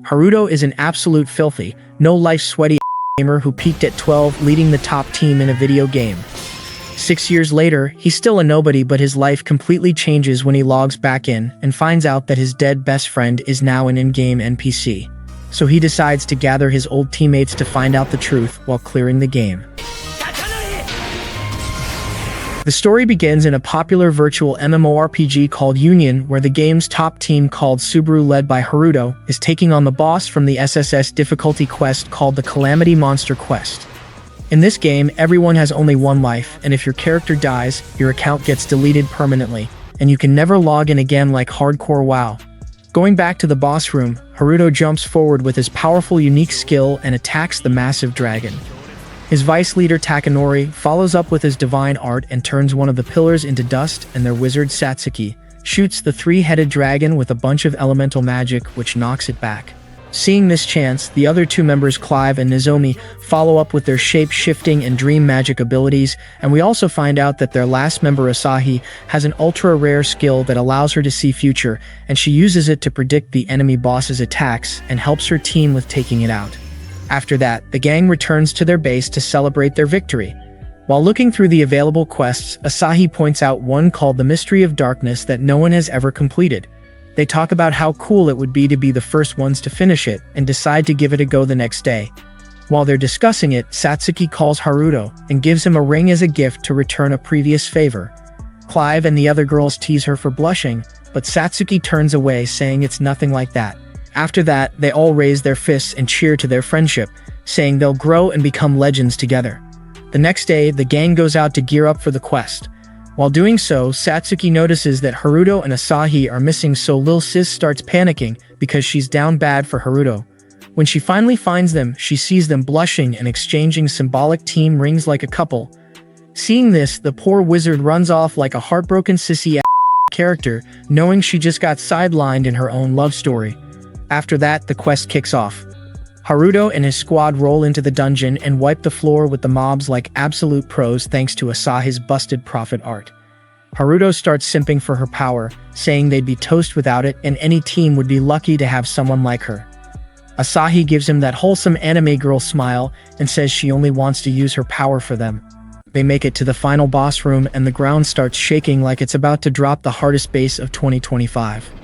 Haruto is an absolute filthy, no-life sweaty gamer who peaked at 12, leading the top team in a video game. 6 years later, he's still a nobody, but his life completely changes when he logs back in and finds out that his dead best friend is now an in-game NPC. So he decides to gather his old teammates to find out the truth while clearing the game. The story begins in a popular virtual MMORPG called Union, where the game's top team called Subaru, led by Haruto, is taking on the boss from the SSS difficulty quest called the Calamity Monster Quest. In this game, everyone has only one life, and if your character dies, your account gets deleted permanently, and you can never log in again like hardcore WoW. Going back to the boss room, Haruto jumps forward with his powerful unique skill and attacks the massive dragon. His vice leader Takanori follows up with his divine art and turns one of the pillars into dust, and their wizard Satsuki shoots the three-headed dragon with a bunch of elemental magic, which knocks it back. Seeing this chance, the other two members, Clive and Nozomi, follow up with their shape-shifting and dream magic abilities, and we also find out that their last member, Asahi, has an ultra-rare skill that allows her to see future, and she uses it to predict the enemy boss's attacks and helps her team with taking it out. After that, the gang returns to their base to celebrate their victory. While looking through the available quests, Asahi points out one called the Mystery of Darkness that no one has ever completed. They talk about how cool it would be to be the first ones to finish it, and decide to give it a go the next day. While they're discussing it, Satsuki calls Haruto and gives him a ring as a gift to return a previous favor. Clive and the other girls tease her for blushing, but Satsuki turns away, saying it's nothing like that. After that, they all raise their fists and cheer to their friendship, saying they'll grow and become legends together. The next day, the gang goes out to gear up for the quest. While doing so, Satsuki notices that Haruto and Asahi are missing, so Lil Sis starts panicking because she's down bad for Haruto. When she finally finds them, she sees them blushing and exchanging symbolic team rings like a couple. Seeing this, the poor wizard runs off like a heartbroken sissy character, knowing she just got sidelined in her own love story. After that, the quest kicks off. Haruto and his squad roll into the dungeon and wipe the floor with the mobs like absolute pros thanks to Asahi's busted prophet art. Haruto starts simping for her power, saying they'd be toast without it and any team would be lucky to have someone like her. Asahi gives him that wholesome anime girl smile and says she only wants to use her power for them. They make it to the final boss room and the ground starts shaking like it's about to drop the hardest bass of 2025.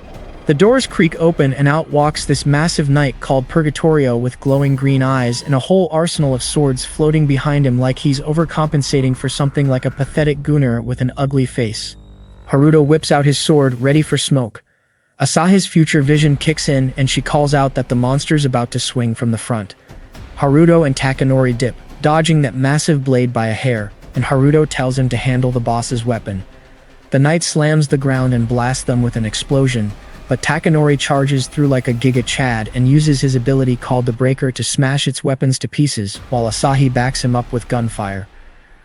The doors creak open and out walks this massive knight called Purgatorio with glowing green eyes and a whole arsenal of swords floating behind him like he's overcompensating for something like a pathetic gooner with an ugly face. Haruto whips out his sword, ready for smoke. Asahi's future vision kicks in and she calls out that the monster's about to swing from the front. Haruto and Takanori dip, dodging that massive blade by a hair, and Haruto tells him to handle the boss's weapon. The knight slams the ground and blasts them with an explosion, but Takanori charges through like a Giga Chad and uses his ability called the Breaker to smash its weapons to pieces, while Asahi backs him up with gunfire.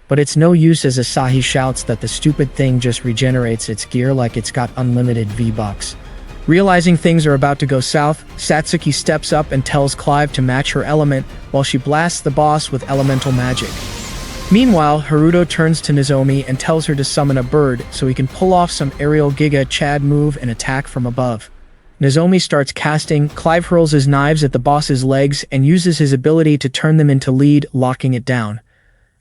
But it's no use as Asahi shouts that the stupid thing just regenerates its gear like it's got unlimited V-Bucks. Realizing things are about to go south, Satsuki steps up and tells Clive to match her element while she blasts the boss with elemental magic. Meanwhile, Haruto turns to Nozomi and tells her to summon a bird so he can pull off some aerial Giga Chad move and attack from above. Nozomi starts casting, Clive hurls his knives at the boss's legs and uses his ability to turn them into lead, locking it down.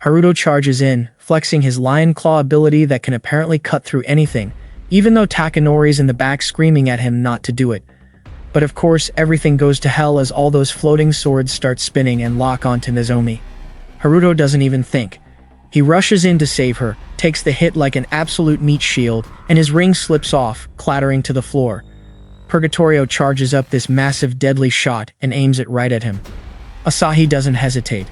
Haruto charges in, flexing his lion claw ability that can apparently cut through anything, even though Takanori's in the back screaming at him not to do it. But of course, everything goes to hell as all those floating swords start spinning and lock onto Nozomi. Haruto doesn't even think. He rushes in to save her, takes the hit like an absolute meat shield, and his ring slips off, clattering to the floor. Purgatorio charges up this massive deadly shot and aims it right at him. Asahi doesn't hesitate.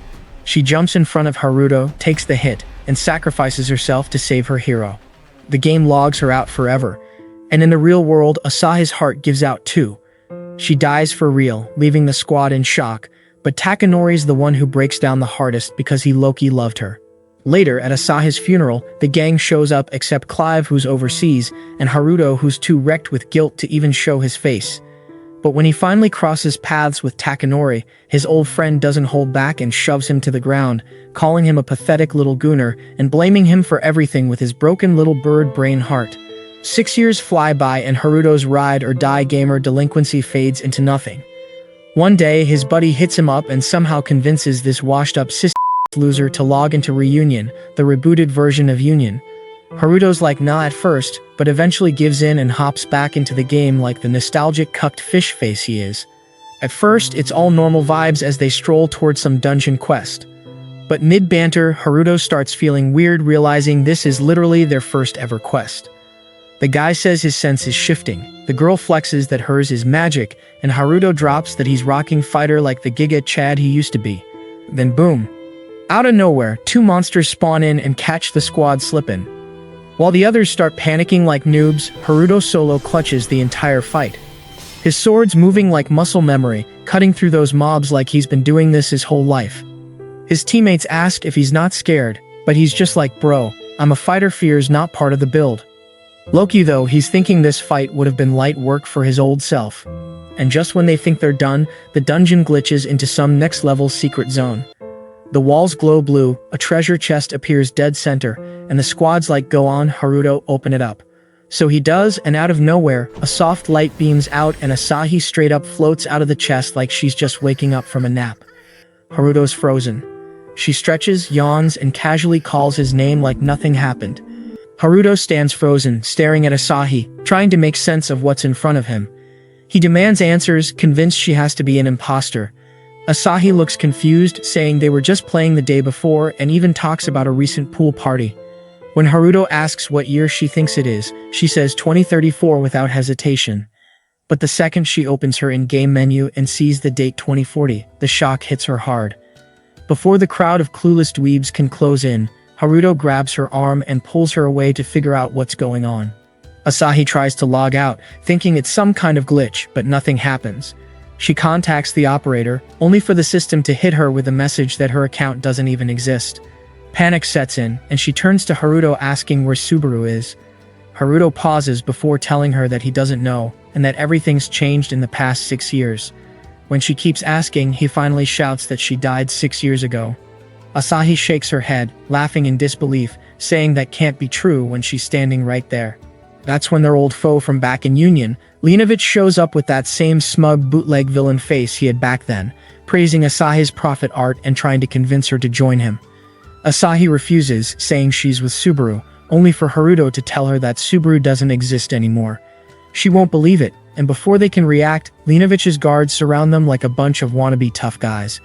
She jumps in front of Haruto, takes the hit, and sacrifices herself to save her hero. The game logs her out forever, and in the real world, Asahi's heart gives out too. She dies for real, leaving the squad in shock, but Takanori's the one who breaks down the hardest because he low-key loved her. Later, at Asahi's funeral, the gang shows up except Clive, who's overseas, and Haruto, who's too wrecked with guilt to even show his face. But when he finally crosses paths with Takanori, his old friend doesn't hold back and shoves him to the ground, calling him a pathetic little gooner and blaming him for everything with his broken little bird brain heart. 6 years fly by and Haruto's ride-or-die gamer delinquency fades into nothing. One day, his buddy hits him up and somehow convinces this washed-up loser to log into Reunion, the rebooted version of Union. Haruto's like nah at first, but eventually gives in and hops back into the game like the nostalgic cucked fish face he is. At first, it's all normal vibes as they stroll towards some dungeon quest. But mid-banter, Haruto starts feeling weird, realizing this is literally their first ever quest. The guy says his sense is shifting, the girl flexes that hers is magic, and Haruto drops that he's rocking fighter like the Giga Chad he used to be. Then boom. Out of nowhere, two monsters spawn in and catch the squad slipping. While the others start panicking like noobs, Haruto solo clutches the entire fight. His sword's moving like muscle memory, cutting through those mobs like he's been doing this his whole life. His teammates ask if he's not scared, but he's just like, bro, I'm a fighter, fear's not part of the build. Loki though, he's thinking this fight would have been light work for his old self. And just when they think they're done, the dungeon glitches into some next level secret zone. The walls glow blue, a treasure chest appears dead center, and the squad's like, go on, Haruto, open it up. So he does, and out of nowhere, a soft light beams out and Asahi straight up floats out of the chest like she's just waking up from a nap. Haruto's frozen. She stretches, yawns, and casually calls his name like nothing happened. Haruto stands frozen, staring at Asahi, trying to make sense of what's in front of him. He demands answers, convinced she has to be an imposter. Asahi looks confused, saying they were just playing the day before, and even talks about a recent pool party. When Haruto asks what year she thinks it is, she says 2034 without hesitation. But the second she opens her in-game menu and sees the date 2040, the shock hits her hard. Before the crowd of clueless dweebs can close in, Haruto grabs her arm and pulls her away to figure out what's going on. Asahi tries to log out, thinking it's some kind of glitch, but nothing happens. She contacts the operator, only for the system to hit her with a message that her account doesn't even exist. Panic sets in, and she turns to Haruto asking where Subaru is. Haruto pauses before telling her that he doesn't know, and that everything's changed in the past 6 years. When she keeps asking, he finally shouts that she died 6 years ago. Asahi shakes her head, laughing in disbelief, saying that can't be true when she's standing right there. That's when their old foe from back in Union, Linovich, shows up with that same smug bootleg villain face he had back then, praising Asahi's prophet art and trying to convince her to join him. Asahi refuses, saying she's with Subaru, only for Haruto to tell her that Subaru doesn't exist anymore. She won't believe it, and before they can react, Linovich's guards surround them like a bunch of wannabe tough guys.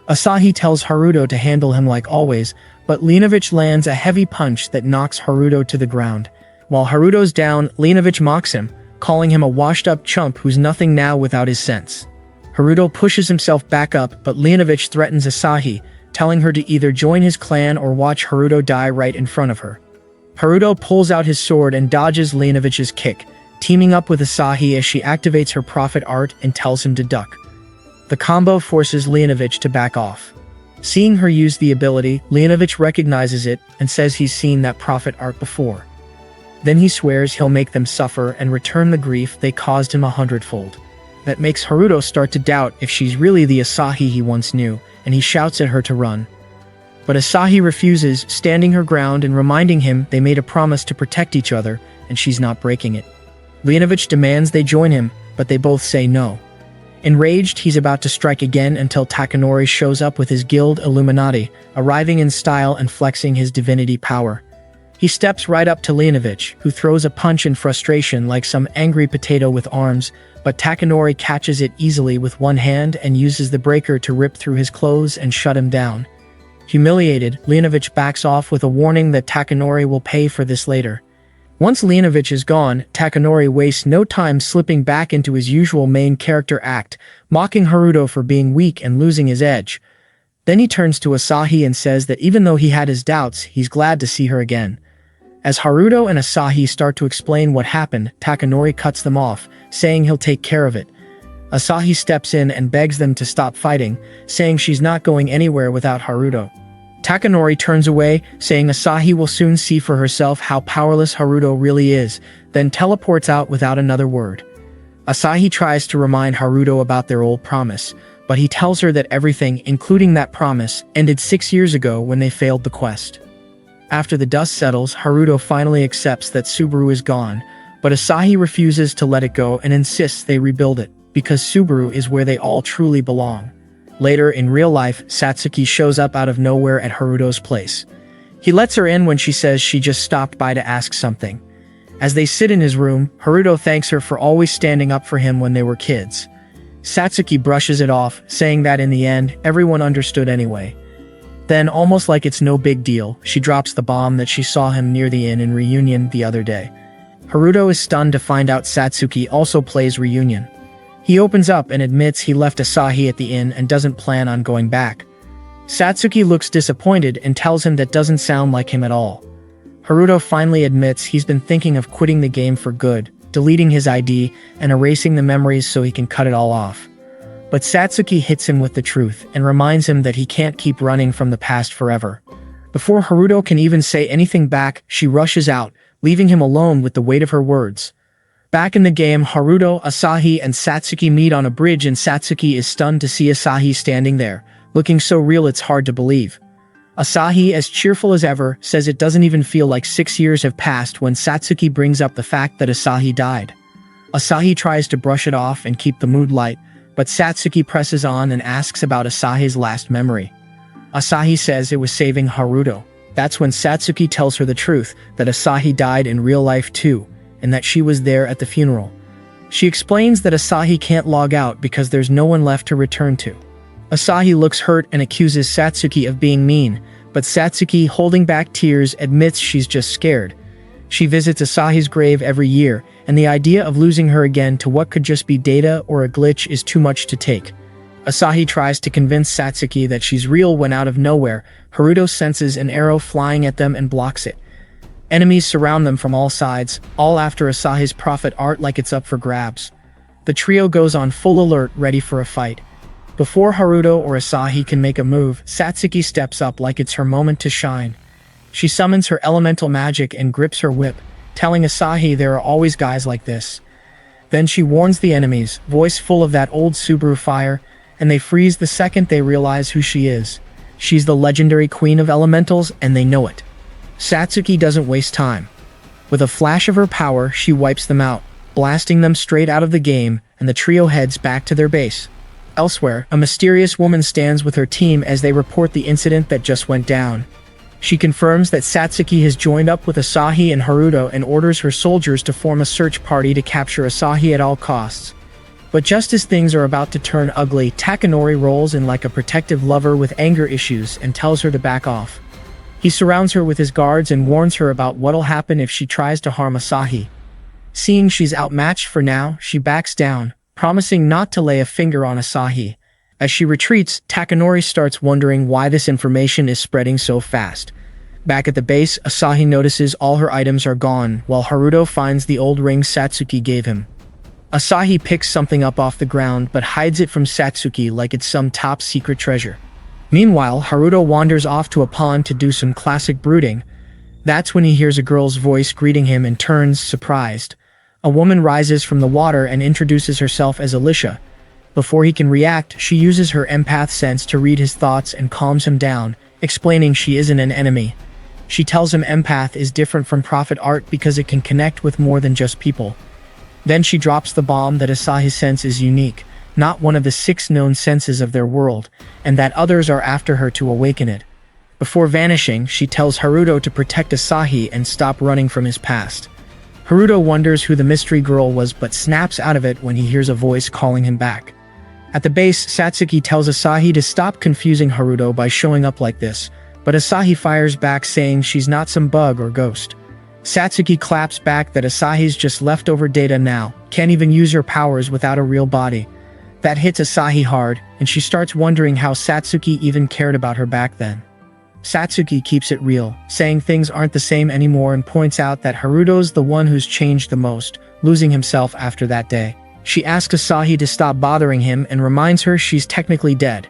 Asahi tells Haruto to handle him like always, but Linovich lands a heavy punch that knocks Haruto to the ground. While Haruto's down, Linovich mocks him, calling him a washed-up chump who's nothing now without his sense. Haruto pushes himself back up, but Linovich threatens Asahi, telling her to either join his clan or watch Haruto die right in front of her. Haruto pulls out his sword and dodges Linovich's kick, teaming up with Asahi as she activates her prophet art and tells him to duck. The combo forces Linovich to back off. Seeing her use the ability, Linovich recognizes it and says he's seen that prophet art before. Then he swears he'll make them suffer and return the grief they caused him 100-fold. That makes Haruto start to doubt if she's really the Asahi he once knew, and he shouts at her to run. But Asahi refuses, standing her ground and reminding him they made a promise to protect each other, and she's not breaking it. Linovich demands they join him, but they both say no. Enraged, he's about to strike again until Takanori shows up with his guild Illuminati, arriving in style and flexing his divinity power. He steps right up to Linovich, who throws a punch in frustration like some angry potato with arms, but Takanori catches it easily with one hand and uses the breaker to rip through his clothes and shut him down. Humiliated, Linovich backs off with a warning that Takanori will pay for this later. Once Linovich is gone, Takanori wastes no time slipping back into his usual main character act, mocking Haruto for being weak and losing his edge. Then he turns to Asahi and says that even though he had his doubts, he's glad to see her again. As Haruto and Asahi start to explain what happened, Takanori cuts them off, saying he'll take care of it. Asahi steps in and begs them to stop fighting, saying she's not going anywhere without Haruto. Takanori turns away, saying Asahi will soon see for herself how powerless Haruto really is, then teleports out without another word. Asahi tries to remind Haruto about their old promise, but he tells her that everything, including that promise, ended 6 years ago when they failed the quest. After the dust settles, Haruto finally accepts that Subaru is gone, but Asahi refuses to let it go and insists they rebuild it. because Subaru is where they all truly belong. Later, in real life, Satsuki shows up out of nowhere at Haruto's place. He lets her in when she says she just stopped by to ask something. As they sit in his room, Haruto thanks her for always standing up for him when they were kids. Satsuki brushes it off, saying that in the end, everyone understood anyway. Then, almost like it's no big deal, she drops the bomb that she saw him near the inn in Reunion the other day. Haruto is stunned to find out Satsuki also plays Reunion. He opens up and admits he left Asahi at the inn and doesn't plan on going back. Satsuki looks disappointed and tells him that doesn't sound like him at all. Haruto finally admits he's been thinking of quitting the game for good, deleting his ID, and erasing the memories so he can cut it all off. But Satsuki hits him with the truth and reminds him that he can't keep running from the past forever. Before Haruto can even say anything back, she rushes out, leaving him alone with the weight of her words. Back in the game, Haruto, Asahi, and Satsuki meet on a bridge and Satsuki is stunned to see Asahi standing there, looking so real it's hard to believe. Asahi, as cheerful as ever, says it doesn't even feel like 6 years have passed when Satsuki brings up the fact that Asahi died. Asahi tries to brush it off and keep the mood light, but Satsuki presses on and asks about Asahi's last memory. Asahi says it was saving Haruto. That's when Satsuki tells her the truth, that Asahi died in real life too, and that she was there at the funeral. She explains that Asahi can't log out because there's no one left to return to. Asahi looks hurt and accuses Satsuki of being mean, but Satsuki, holding back tears, admits she's just scared. She visits Asahi's grave every year, and the idea of losing her again to what could just be data or a glitch is too much to take. Asahi tries to convince Satsuki that she's real when out of nowhere, Haruto senses an arrow flying at them and blocks it. Enemies surround them from all sides, all after Asahi's prophet art like it's up for grabs. The trio goes on full alert, ready for a fight. Before Haruto or Asahi can make a move, Satsuki steps up like it's her moment to shine. She summons her elemental magic and grips her whip, telling Asahi there are always guys like this. Then she warns the enemies, voice full of that old Subaru fire, and they freeze the second they realize who she is. She's the legendary queen of elementals, and they know it. Satsuki doesn't waste time. With a flash of her power, she wipes them out, blasting them straight out of the game, and the trio heads back to their base. Elsewhere, a mysterious woman stands with her team as they report the incident that just went down. She confirms that Satsuki has joined up with Asahi and Haruto and orders her soldiers to form a search party to capture Asahi at all costs. But just as things are about to turn ugly, Takanori rolls in like a protective lover with anger issues and tells her to back off. He surrounds her with his guards and warns her about what'll happen if she tries to harm Asahi. Seeing she's outmatched for now, she backs down, promising not to lay a finger on Asahi. As she retreats, Takanori starts wondering why this information is spreading so fast. Back at the base, Asahi notices all her items are gone, while Haruto finds the old ring Satsuki gave him. Asahi picks something up off the ground but hides it from Satsuki like it's some top-secret treasure. Meanwhile, Haruto wanders off to a pond to do some classic brooding. That's when he hears a girl's voice greeting him and turns, surprised. A woman rises from the water and introduces herself as Alicia. Before he can react, she uses her empath sense to read his thoughts and calms him down, explaining she isn't an enemy. She tells him empath is different from prophet art because it can connect with more than just people. Then she drops the bomb that Asahi's sense is unique, not one of the 6 known senses of their world, and that others are after her to awaken it. Before vanishing, she tells Haruto to protect Asahi and stop running from his past. Haruto wonders who the mystery girl was but snaps out of it when he hears a voice calling him back. At the base, Satsuki tells Asahi to stop confusing Haruto by showing up like this, but Asahi fires back saying she's not some bug or ghost. Satsuki claps back that Asahi's just leftover data now, can't even use her powers without a real body. That hits Asahi hard, and she starts wondering how Satsuki even cared about her back then. Satsuki keeps it real, saying things aren't the same anymore and points out that Haruto's the one who's changed the most, losing himself after that day. She asks Asahi to stop bothering him and reminds her she's technically dead.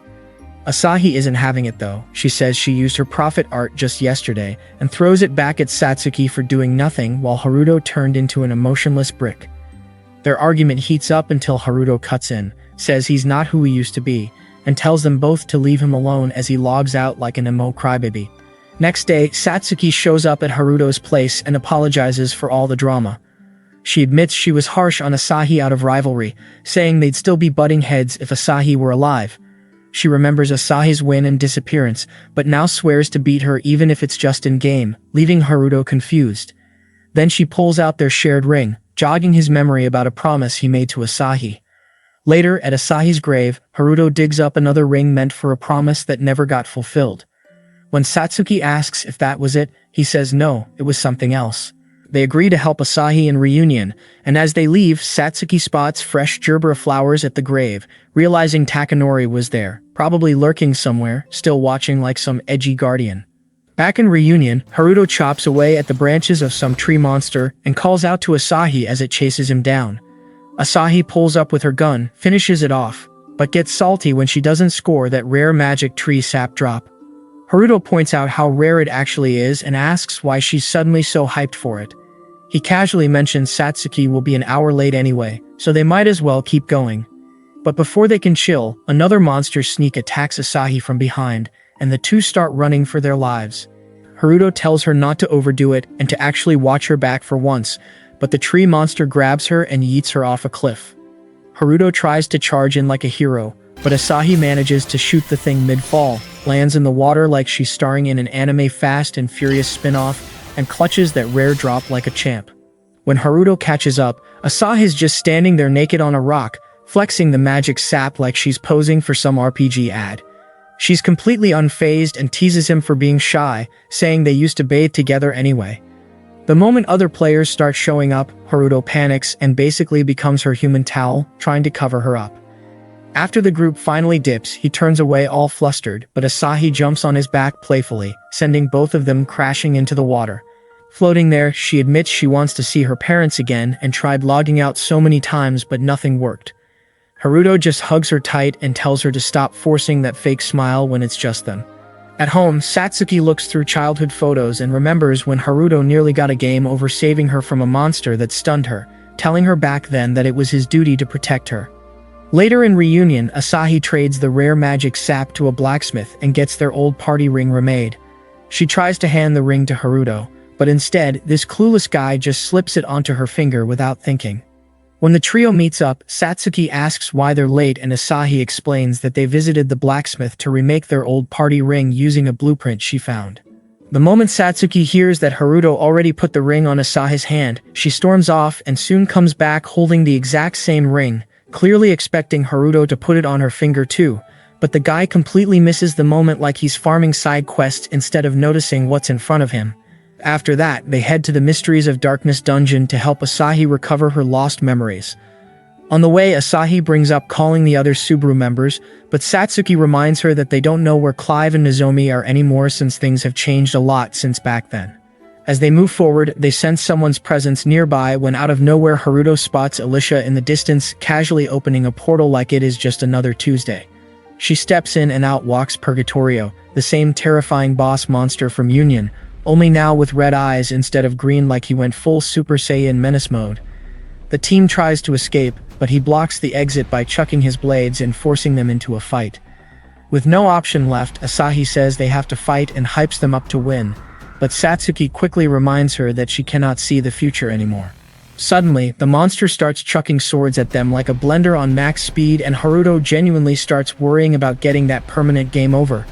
Asahi isn't having it though. She says she used her prophet art just yesterday and throws it back at Satsuki for doing nothing while Haruto turned into an emotionless brick. Their argument heats up until Haruto cuts in, says he's not who he used to be, and tells them both to leave him alone as he logs out like an emo crybaby. Next day, Satsuki shows up at Haruto's place and apologizes for all the drama. She admits she was harsh on Asahi out of rivalry, saying they'd still be butting heads if Asahi were alive. She remembers Asahi's win and disappearance, but now swears to beat her even if it's just in game, leaving Haruto confused. Then she pulls out their shared ring, jogging his memory about a promise he made to Asahi. Later, at Asahi's grave, Haruto digs up another ring meant for a promise that never got fulfilled. When Satsuki asks if that was it, he says no, it was something else. They agree to help Asahi in reunion, and as they leave, Satsuki spots fresh gerbera flowers at the grave, realizing Takanori was there, probably lurking somewhere, still watching like some edgy guardian. Back in reunion, Haruto chops away at the branches of some tree monster and calls out to Asahi as it chases him down. Asahi pulls up with her gun, finishes it off, but gets salty when she doesn't score that rare magic tree sap drop. Haruto points out how rare it actually is and asks why she's suddenly so hyped for it. He casually mentions Satsuki will be an hour late anyway, so they might as well keep going. But before they can chill, another monster sneak attacks Asahi from behind, and the two start running for their lives. Haruto tells her not to overdo it and to actually watch her back for once, but the tree monster grabs her and yeets her off a cliff. Haruto tries to charge in like a hero, but Asahi manages to shoot the thing mid-fall, lands in the water like she's starring in an anime Fast and Furious spin-off, and clutches that rare drop like a champ. When Haruto catches up, Asahi's just standing there naked on a rock, flexing the magic sap like she's posing for some RPG ad. She's completely unfazed and teases him for being shy, saying they used to bathe together anyway. The moment other players start showing up, Haruto panics and basically becomes her human towel, trying to cover her up. After the group finally dips, he turns away all flustered, but Asahi jumps on his back playfully, sending both of them crashing into the water. Floating there, she admits she wants to see her parents again and tried logging out so many times but nothing worked. Haruto just hugs her tight and tells her to stop forcing that fake smile when it's just them. At home, Satsuki looks through childhood photos and remembers when Haruto nearly got a game over saving her from a monster that stunned her, telling her back then that it was his duty to protect her. Later in reunion, Asahi trades the rare magic sap to a blacksmith and gets their old party ring remade. She tries to hand the ring to Haruto, but instead, this clueless guy just slips it onto her finger without thinking. When the trio meets up, Satsuki asks why they're late and Asahi explains that they visited the blacksmith to remake their old party ring using a blueprint she found. The moment Satsuki hears that Haruto already put the ring on Asahi's hand, she storms off and soon comes back holding the exact same ring, clearly expecting Haruto to put it on her finger too, but the guy completely misses the moment like he's farming side quests instead of noticing what's in front of him. After that, they head to the Mysteries of Darkness dungeon to help Asahi recover her lost memories. On the way, Asahi brings up calling the other Subaru members, but Satsuki reminds her that they don't know where Clive and Nozomi are anymore since things have changed a lot since back then. As they move forward, they sense someone's presence nearby when out of nowhere Haruto spots Alicia in the distance, casually opening a portal like it is just another Tuesday. She steps in and out walks Purgatorio, the same terrifying boss monster from Union, only now with red eyes instead of green like he went full Super Saiyan menace mode. The team tries to escape, but he blocks the exit by chucking his blades and forcing them into a fight. With no option left, Asahi says they have to fight and hypes them up to win, but Satsuki quickly reminds her that she cannot see the future anymore. Suddenly, the monster starts chucking swords at them like a blender on max speed and Haruto genuinely starts worrying about getting that permanent game over.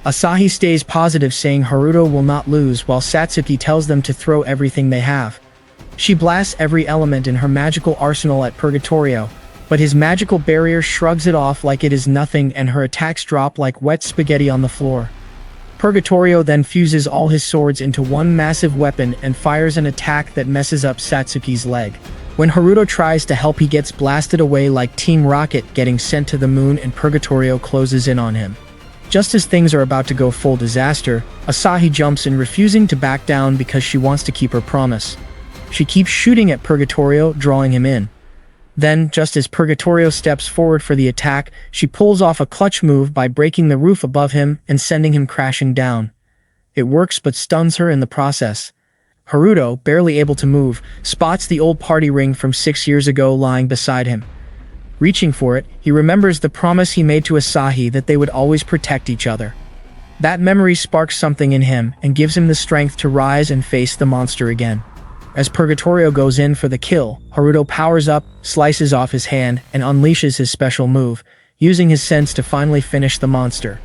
Asahi stays positive saying Haruto will not lose while Satsuki tells them to throw everything they have. She blasts every element in her magical arsenal at Purgatorio, but his magical barrier shrugs it off like it is nothing and her attacks drop like wet spaghetti on the floor. Purgatorio then fuses all his swords into one massive weapon and fires an attack that messes up Satsuki's leg. When Haruto tries to help, he gets blasted away like Team Rocket getting sent to the moon and Purgatorio closes in on him. Just as things are about to go full disaster, Asahi jumps in, refusing to back down because she wants to keep her promise. She keeps shooting at Purgatorio, drawing him in. Then, just as Purgatorio steps forward for the attack, she pulls off a clutch move by breaking the roof above him and sending him crashing down. It works but stuns her in the process. Haruto, barely able to move, spots the old party ring from 6 years ago lying beside him. Reaching for it, he remembers the promise he made to Asahi that they would always protect each other. That memory sparks something in him and gives him the strength to rise and face the monster again. As Purgatorio goes in for the kill, Haruto powers up, slices off his hand, and unleashes his special move, using his sense to finally finish the monster.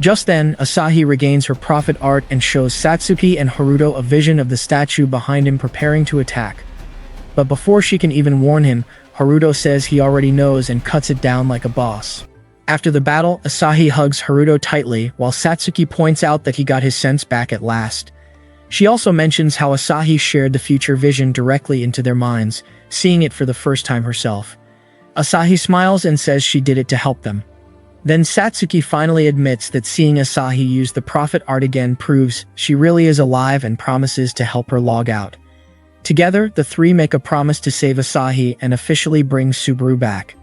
Just then, Asahi regains her prophet art and shows Satsuki and Haruto a vision of the statue behind him preparing to attack. But before she can even warn him, Haruto says he already knows and cuts it down like a boss. After the battle, Asahi hugs Haruto tightly, while Satsuki points out that he got his sense back at last. She also mentions how Asahi shared the future vision directly into their minds, seeing it for the first time herself. Asahi smiles and says she did it to help them. Then Satsuki finally admits that seeing Asahi use the prophet art again proves she really is alive and promises to help her log out. Together, the three make a promise to save Asahi and officially bring Subaru back.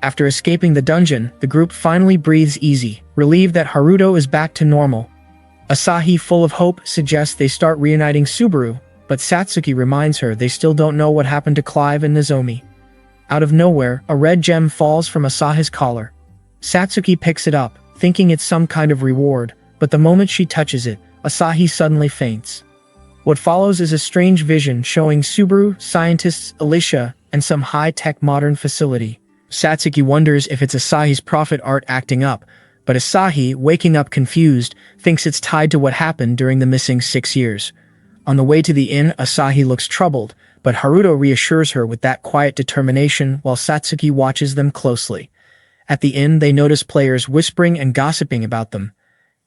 After escaping the dungeon, the group finally breathes easy, relieved that Haruto is back to normal. Asahi, full of hope, suggests they start reuniting Subaru, but Satsuki reminds her they still don't know what happened to Clive and Nozomi. Out of nowhere, a red gem falls from Asahi's collar. Satsuki picks it up, thinking it's some kind of reward, but the moment she touches it, Asahi suddenly faints. What follows is a strange vision showing Subaru, scientists, Alicia, and some high-tech modern facility. Satsuki wonders if it's Asahi's prophet art acting up, but Asahi, waking up confused, thinks it's tied to what happened during the missing 6 years. On the way to the inn, Asahi looks troubled, but Haruto reassures her with that quiet determination while Satsuki watches them closely. At the inn, they notice players whispering and gossiping about them.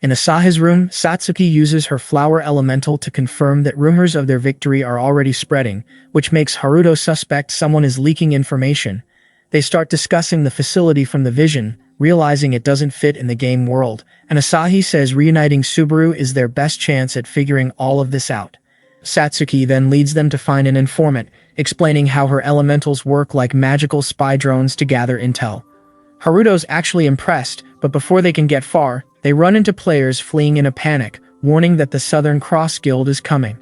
In Asahi's room, Satsuki uses her flower elemental to confirm that rumors of their victory are already spreading, which makes Haruto suspect someone is leaking information. They start discussing the facility from the vision, realizing it doesn't fit in the game world, and Asahi says reuniting Subaru is their best chance at figuring all of this out. Satsuki then leads them to find an informant, explaining how her elementals work like magical spy drones to gather intel. Haruto's actually impressed, but before they can get far, they run into players fleeing in a panic, warning that the Southern Cross Guild is coming.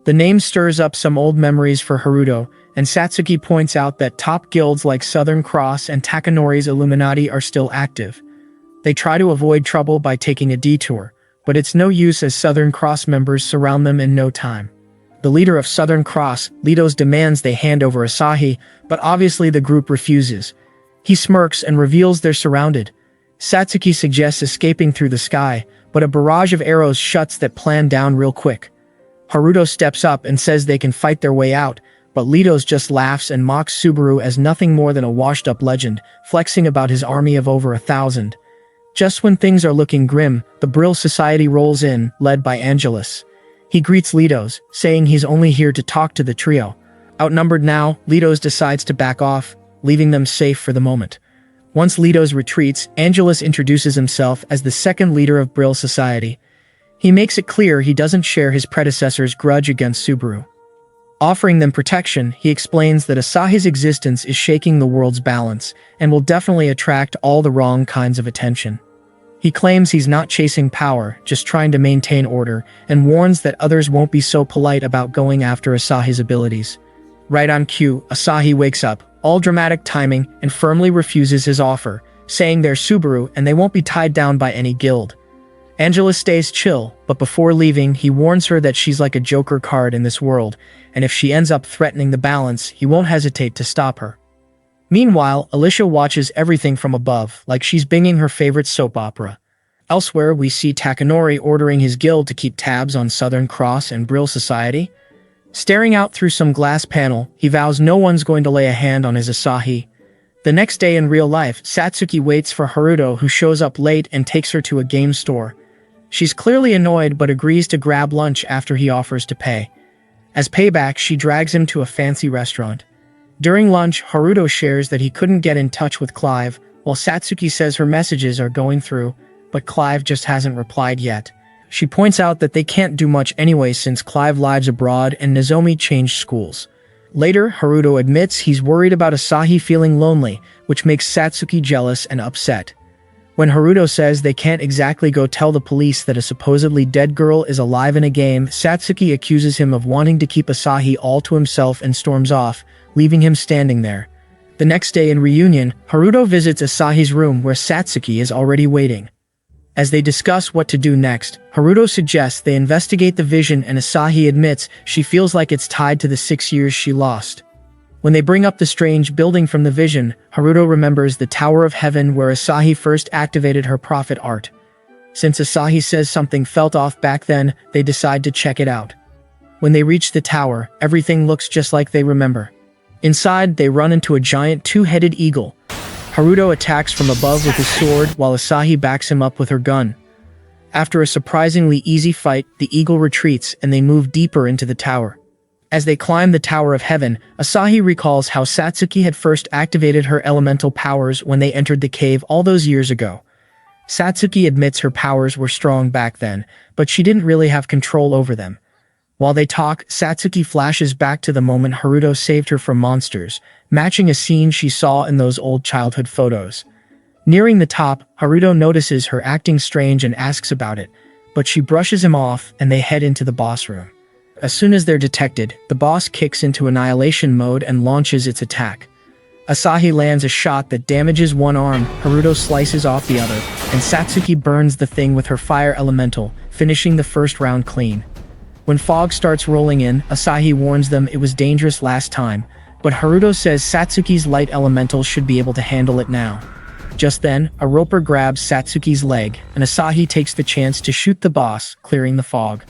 The name stirs up some old memories for Haruto, and Satsuki points out that top guilds like Southern Cross and Takanori's Illuminati are still active. They try to avoid trouble by taking a detour, but it's no use as Southern Cross members surround them in no time. The leader of Southern Cross, Litos, demands they hand over Asahi, but obviously the group refuses. He smirks and reveals they're surrounded. Satsuki suggests escaping through the sky, but a barrage of arrows shuts that plan down real quick. Haruto steps up and says they can fight their way out, but Litos just laughs and mocks Subaru as nothing more than a washed-up legend, flexing about his army of over 1,000. Just when things are looking grim, the Brill Society rolls in, led by Angelus. He greets Litos, saying he's only here to talk to the trio. Outnumbered now, Litos decides to back off, leaving them safe for the moment. Once Litos retreats, Angelus introduces himself as the second leader of Brill Society. He makes it clear he doesn't share his predecessor's grudge against Subaru. Offering them protection, he explains that Asahi's existence is shaking the world's balance and will definitely attract all the wrong kinds of attention. He claims he's not chasing power, just trying to maintain order, and warns that others won't be so polite about going after Asahi's abilities. Right on cue, Asahi wakes up, all dramatic timing, and firmly refuses his offer, saying they're Subaru and they won't be tied down by any guild. Angelus stays chill, but before leaving, he warns her that she's like a joker card in this world, and if she ends up threatening the balance, he won't hesitate to stop her. Meanwhile, Alicia watches everything from above, like she's binging her favorite soap opera. Elsewhere, we see Takanori ordering his guild to keep tabs on Southern Cross and Brill Society. Staring out through some glass panel, he vows no one's going to lay a hand on his Asahi. The next day in real life, Satsuki waits for Haruto, who shows up late and takes her to a game store. She's clearly annoyed but agrees to grab lunch after he offers to pay. As payback, she drags him to a fancy restaurant. During lunch, Haruto shares that he couldn't get in touch with Clive, while Satsuki says her messages are going through, but Clive just hasn't replied yet. She points out that they can't do much anyway since Clive lives abroad and Nozomi changed schools. Later, Haruto admits he's worried about Asahi feeling lonely, which makes Satsuki jealous and upset. When Haruto says they can't exactly go tell the police that a supposedly dead girl is alive in a game, Satsuki accuses him of wanting to keep Asahi all to himself and storms off, leaving him standing there. The next day in reunion, Haruto visits Asahi's room where Satsuki is already waiting. As they discuss what to do next, Haruto suggests they investigate the vision and Asahi admits she feels like it's tied to the 6 years she lost. When they bring up the strange building from the vision, Haruto remembers the Tower of Heaven where Asahi first activated her prophet art. Since Asahi says something felt off back then, they decide to check it out. When they reach the tower, everything looks just like they remember. Inside, they run into a giant two-headed eagle. Haruto attacks from above with his sword while Asahi backs him up with her gun. After a surprisingly easy fight, the eagle retreats and they move deeper into the tower. As they climb the Tower of Heaven, Asahi recalls how Satsuki had first activated her elemental powers when they entered the cave all those years ago. Satsuki admits her powers were strong back then, but she didn't really have control over them. While they talk, Satsuki flashes back to the moment Haruto saved her from monsters, matching a scene she saw in those old childhood photos. Nearing the top, Haruto notices her acting strange and asks about it, but she brushes him off and they head into the boss room. As soon as they're detected, the boss kicks into annihilation mode and launches its attack. Asahi lands a shot that damages one arm, Haruto slices off the other, and Satsuki burns the thing with her fire elemental, finishing the first round clean. When fog starts rolling in, Asahi warns them it was dangerous last time, but Haruto says Satsuki's light elemental should be able to handle it now. Just then, a roper grabs Satsuki's leg, and Asahi takes the chance to shoot the boss, clearing the fog.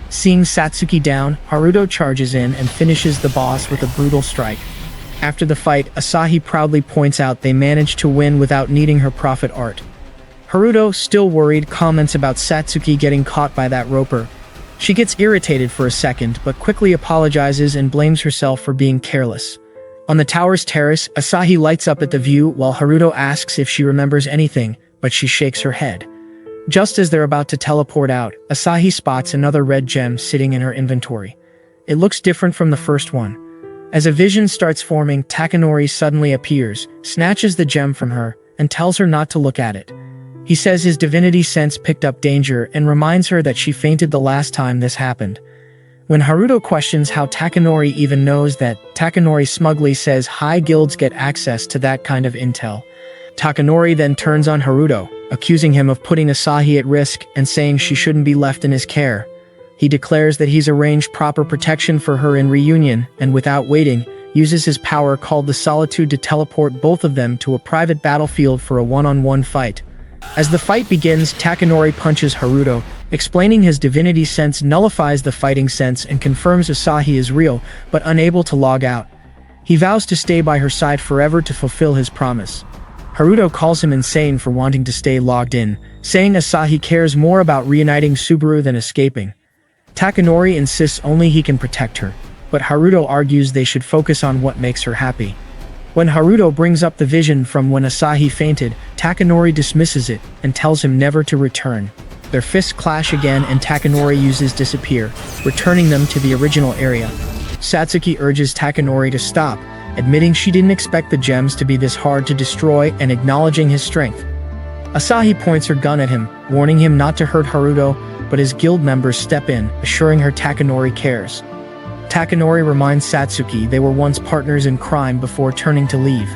Seeing Satsuki down, Haruto charges in and finishes the boss with a brutal strike. After the fight, Asahi proudly points out they managed to win without needing her prophet art. Haruto, still worried, comments about Satsuki getting caught by that roper. She gets irritated for a second, but quickly apologizes and blames herself for being careless. On the tower's terrace, Asahi lights up at the view while Haruto asks if she remembers anything, but she shakes her head. Just as they're about to teleport out, Asahi spots another red gem sitting in her inventory. It looks different from the first one. As a vision starts forming, Takanori suddenly appears, snatches the gem from her, and tells her not to look at it. He says his divinity sense picked up danger and reminds her that she fainted the last time this happened. When Haruto questions how Takanori even knows that, Takanori smugly says high guilds get access to that kind of intel. Takanori then turns on Haruto, accusing him of putting Asahi at risk and saying she shouldn't be left in his care. He declares that he's arranged proper protection for her in reunion and without waiting, uses his power called the Solitude to teleport both of them to a private battlefield for a one-on-one fight. As the fight begins, Takanori punches Haruto, explaining his divinity sense nullifies the fighting sense and confirms Asahi is real, but unable to log out. He vows to stay by her side forever to fulfill his promise. Haruto calls him insane for wanting to stay logged in, saying Asahi cares more about reuniting Subaru than escaping. Takanori insists only he can protect her, but Haruto argues they should focus on what makes her happy. When Haruto brings up the vision from when Asahi fainted, Takanori dismisses it and tells him never to return. Their fists clash again and Takanori uses disappear, returning them to the original area. Satsuki urges Takanori to stop, admitting she didn't expect the gems to be this hard to destroy and acknowledging his strength. Asahi points her gun at him, warning him not to hurt Haruto, but his guild members step in, assuring her Takanori cares. Takanori reminds Satsuki they were once partners in crime before turning to leave.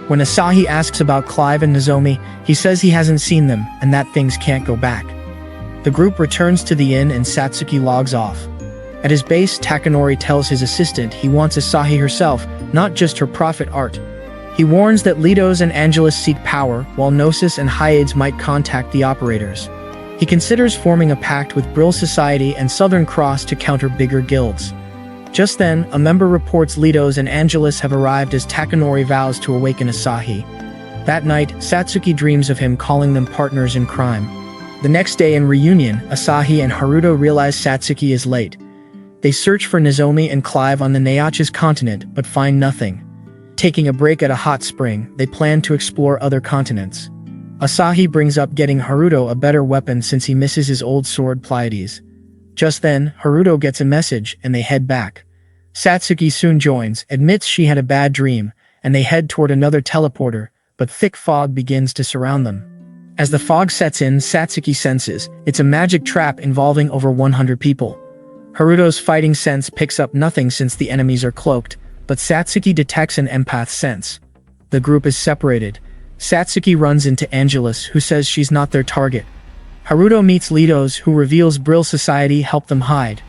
When Asahi asks about Clive and Nozomi, he says he hasn't seen them and that things can't go back. The group returns to the inn and Satsuki logs off. At his base, Takanori tells his assistant he wants Asahi herself, not just her prophet art. He warns that Litos and Angelus seek power, while Gnosis and Hyades might contact the operators. He considers forming a pact with Brill Society and Southern Cross to counter bigger guilds. Just then, a member reports Litos and Angelus have arrived as Takanori vows to awaken Asahi. That night, Satsuki dreams of him calling them partners in crime. The next day in reunion, Asahi and Haruto realize Satsuki is late. They search for Nozomi and Clive on the Naiachi's continent, but find nothing. Taking a break at a hot spring, they plan to explore other continents. Asahi brings up getting Haruto a better weapon since he misses his old sword Pleiades. Just then, Haruto gets a message and they head back. Satsuki soon joins, admits she had a bad dream, and they head toward another teleporter, but thick fog begins to surround them. As the fog sets in, Satsuki senses it's a magic trap involving over 100 people. Haruto's fighting sense picks up nothing since the enemies are cloaked, but Satsuki detects an empath sense. The group is separated. Satsuki runs into Angelus, who says she's not their target. Haruto meets Litos, who reveals Brill Society helped them hide.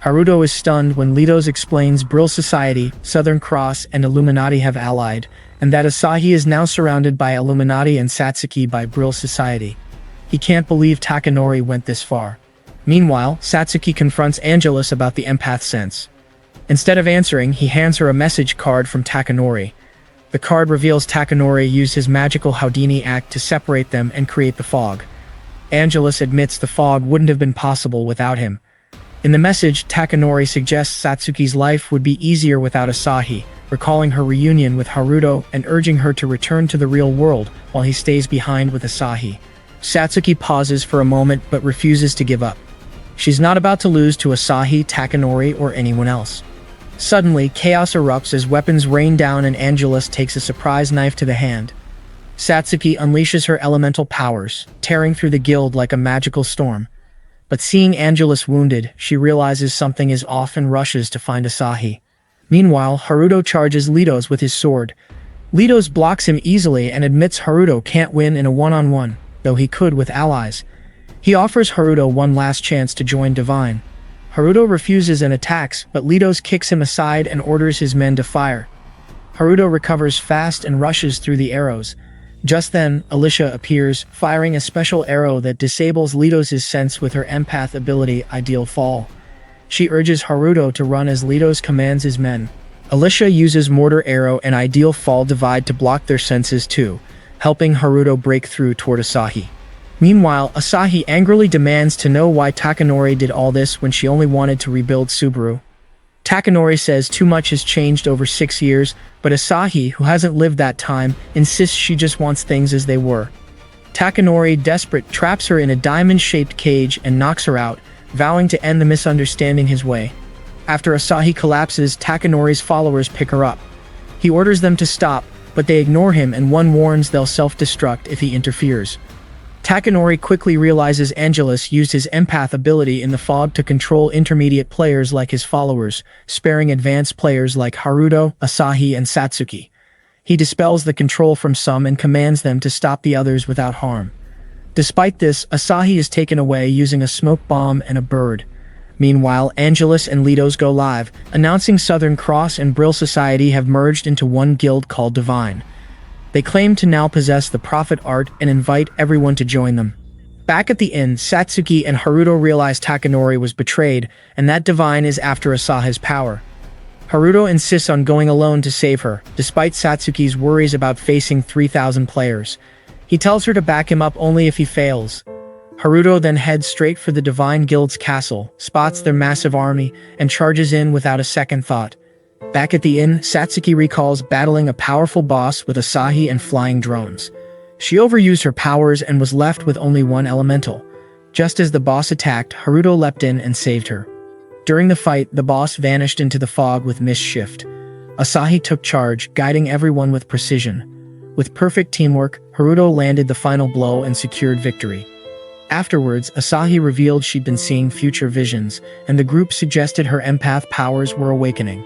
Haruto is stunned when Litos explains Brill Society, Southern Cross, and Illuminati have allied, and that Asahi is now surrounded by Illuminati and Satsuki by Brill Society. He can't believe Takanori went this far. Meanwhile, Satsuki confronts Angelus about the empath sense. Instead of answering, he hands her a message card from Takanori. The card reveals Takanori used his magical Houdini act to separate them and create the fog. Angelus admits the fog wouldn't have been possible without him. In the message, Takanori suggests Satsuki's life would be easier without Asahi, recalling her reunion with Haruto and urging her to return to the real world while he stays behind with Asahi. Satsuki pauses for a moment but refuses to give up. She's not about to lose to Asahi, Takanori, or anyone else. Suddenly, chaos erupts as weapons rain down and Angelus takes a surprise knife to the hand. Satsuki unleashes her elemental powers, tearing through the guild like a magical storm. But seeing Angelus wounded, she realizes something is off and rushes to find Asahi. Meanwhile, Haruto charges Litos with his sword. Litos blocks him easily and admits Haruto can't win in a one-on-one, though he could with allies. He offers Haruto one last chance to join Divine. Haruto refuses and attacks, but Litos kicks him aside and orders his men to fire. Haruto recovers fast and rushes through the arrows. Just then, Alicia appears, firing a special arrow that disables Litos' sense with her empath ability, Ideal Fall. She urges Haruto to run as Litos commands his men. Alicia uses Mortar Arrow and Ideal Fall Divide to block their senses too, helping Haruto break through toward Asahi. Meanwhile, Asahi angrily demands to know why Takanori did all this when she only wanted to rebuild Subaru. Takanori says too much has changed over 6 years, but Asahi, who hasn't lived that time, insists she just wants things as they were. Takanori, desperate, traps her in a diamond-shaped cage and knocks her out, vowing to end the misunderstanding his way. After Asahi collapses, Takanori's followers pick her up. He orders them to stop, but they ignore him and one warns they'll self-destruct if he interferes. Takanori quickly realizes Angelus used his empath ability in the fog to control intermediate players like his followers, sparing advanced players like Haruto, Asahi, and Satsuki. He dispels the control from some and commands them to stop the others without harm. Despite this, Asahi is taken away using a smoke bomb and a bird. Meanwhile, Angelus and Litos go live, announcing Southern Cross and Brill Society have merged into one guild called Divine. They claim to now possess the prophet art and invite everyone to join them. Back at the inn, Satsuki and Haruto realize Takanori was betrayed, and that Divine is after Asahi's power. Haruto insists on going alone to save her, despite Satsuki's worries about facing 3,000 players. He tells her to back him up only if he fails. Haruto then heads straight for the Divine Guild's castle, spots their massive army, and charges in without a second thought. Back at the inn, Satsuki recalls battling a powerful boss with Asahi and flying drones. She overused her powers and was left with only one elemental. Just as the boss attacked, Haruto leapt in and saved her. During the fight, the boss vanished into the fog with mist shift. Asahi took charge, guiding everyone with precision. With perfect teamwork, Haruto landed the final blow and secured victory. Afterwards, Asahi revealed she'd been seeing future visions, and the group suggested her empath powers were awakening.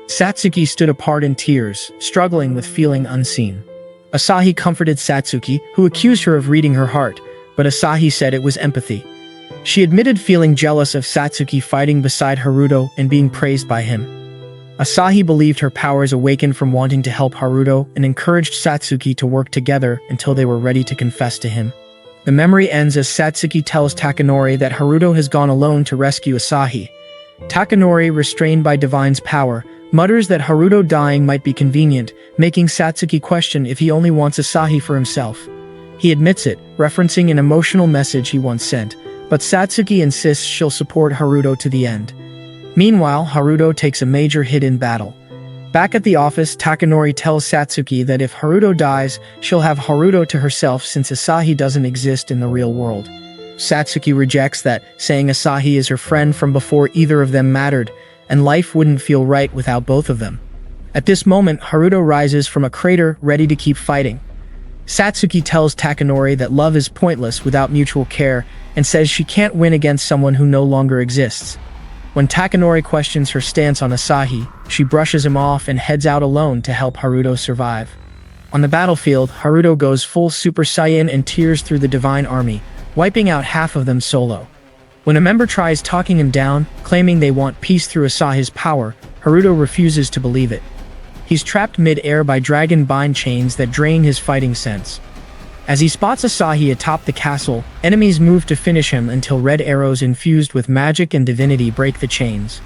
Satsuki stood apart in tears, struggling with feeling unseen. Asahi comforted Satsuki, who accused her of reading her heart, but Asahi said it was empathy. She admitted feeling jealous of Satsuki fighting beside Haruto and being praised by him. Asahi believed her powers awakened from wanting to help Haruto and encouraged Satsuki to work together until they were ready to confess to him. The memory ends as Satsuki tells Takanori that Haruto has gone alone to rescue Asahi. Takanori, restrained by Divine's power, mutters that Haruto dying might be convenient, making Satsuki question if he only wants Asahi for himself. He admits it, referencing an emotional message he once sent, but Satsuki insists she'll support Haruto to the end. Meanwhile, Haruto takes a major hit in battle. Back at the office, Takanori tells Satsuki that if Haruto dies, she'll have Haruto to herself since Asahi doesn't exist in the real world. Satsuki rejects that, saying Asahi is her friend from before either of them mattered, and life wouldn't feel right without both of them. At this moment, Haruto rises from a crater, ready to keep fighting. Satsuki tells Takanori that love is pointless without mutual care, and says she can't win against someone who no longer exists. When Takanori questions her stance on Asahi, she brushes him off and heads out alone to help Haruto survive. On the battlefield, Haruto goes full Super Saiyan and tears through the Divine Army, wiping out half of them solo. When a member tries talking him down, claiming they want peace through Asahi's power, Haruto refuses to believe it. He's trapped mid-air by dragon bind chains that drain his fighting sense. As he spots Asahi atop the castle, enemies move to finish him until red arrows infused with magic and divinity break the chains.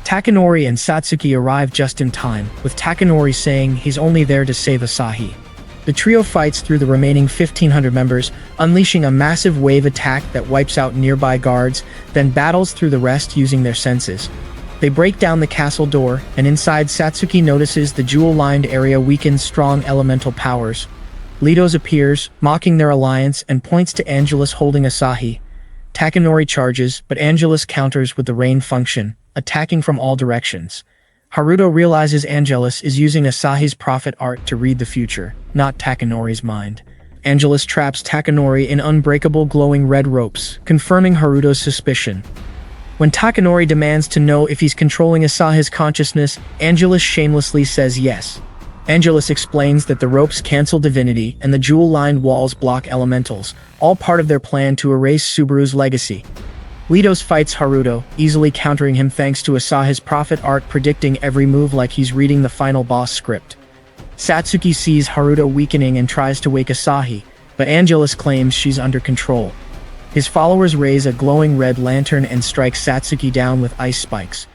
Takanori and Satsuki arrive just in time, with Takanori saying he's only there to save Asahi. The trio fights through the remaining 1,500 members, unleashing a massive wave attack that wipes out nearby guards, then battles through the rest using their senses. They break down the castle door, and inside Satsuki notices the jewel-lined area weakens strong elemental powers. Litos appears, mocking their alliance, and points to Angelus holding Asahi. Takanori charges, but Angelus counters with the rain function, attacking from all directions. Haruto realizes Angelus is using Asahi's prophet art to read the future, not Takanori's mind. Angelus traps Takanori in unbreakable glowing red ropes, confirming Haruto's suspicion. When Takanori demands to know if he's controlling Asahi's consciousness, Angelus shamelessly says yes. Angelus explains that the ropes cancel divinity and the jewel-lined walls block elementals, all part of their plan to erase Subaru's legacy. Litos fights Haruto, easily countering him thanks to Asahi's prophet art predicting every move like he's reading the final boss script. Satsuki sees Haruto weakening and tries to wake Asahi, but Angelus claims she's under control. His followers raise a glowing red lantern and strike Satsuki down with ice spikes.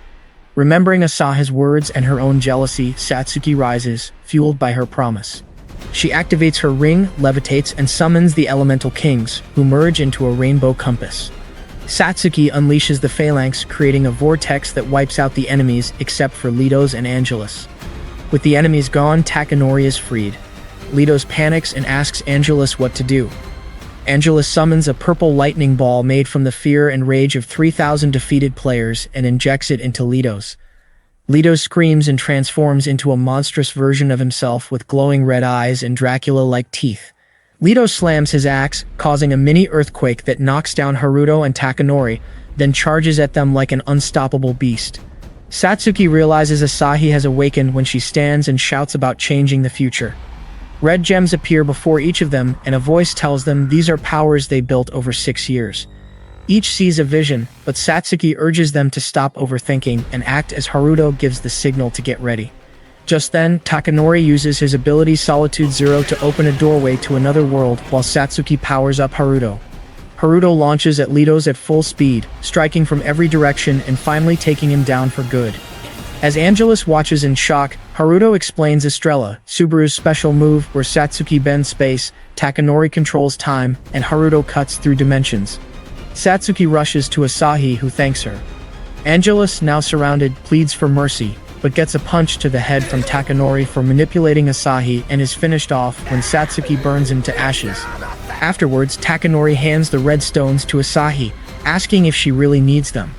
Remembering Asahi's words and her own jealousy, Satsuki rises, fueled by her promise. She activates her ring, levitates, and summons the Elemental Kings, who merge into a rainbow compass. Satsuki unleashes the Phalanx, creating a vortex that wipes out the enemies except for Litos and Angelus. With the enemies gone, Takanori is freed. Litos panics and asks Angelus what to do. Angelus summons a purple lightning ball made from the fear and rage of 3,000 defeated players and injects it into Litos. Litos screams and transforms into a monstrous version of himself with glowing red eyes and Dracula-like teeth. Litos slams his axe, causing a mini earthquake that knocks down Haruto and Takanori, then charges at them like an unstoppable beast. Satsuki realizes Asahi has awakened when she stands and shouts about changing the future. Red gems appear before each of them, and a voice tells them these are powers they built over 6 years. Each sees a vision, but Satsuki urges them to stop overthinking and act as Haruto gives the signal to get ready. Just then, Takanori uses his ability Solitude Zero to open a doorway to another world while Satsuki powers up Haruto. Haruto launches at Litos at full speed, striking from every direction and finally taking him down for good. As Angelus watches in shock, Haruto explains Estrella, Subaru's special move where Satsuki bends space, Takanori controls time, and Haruto cuts through dimensions. Satsuki rushes to Asahi, who thanks her. Angelus, now surrounded, pleads for mercy, but gets a punch to the head from Takanori for manipulating Asahi and is finished off when Satsuki burns him to ashes. Afterwards, Takanori hands the red stones to Asahi, asking if she really needs them.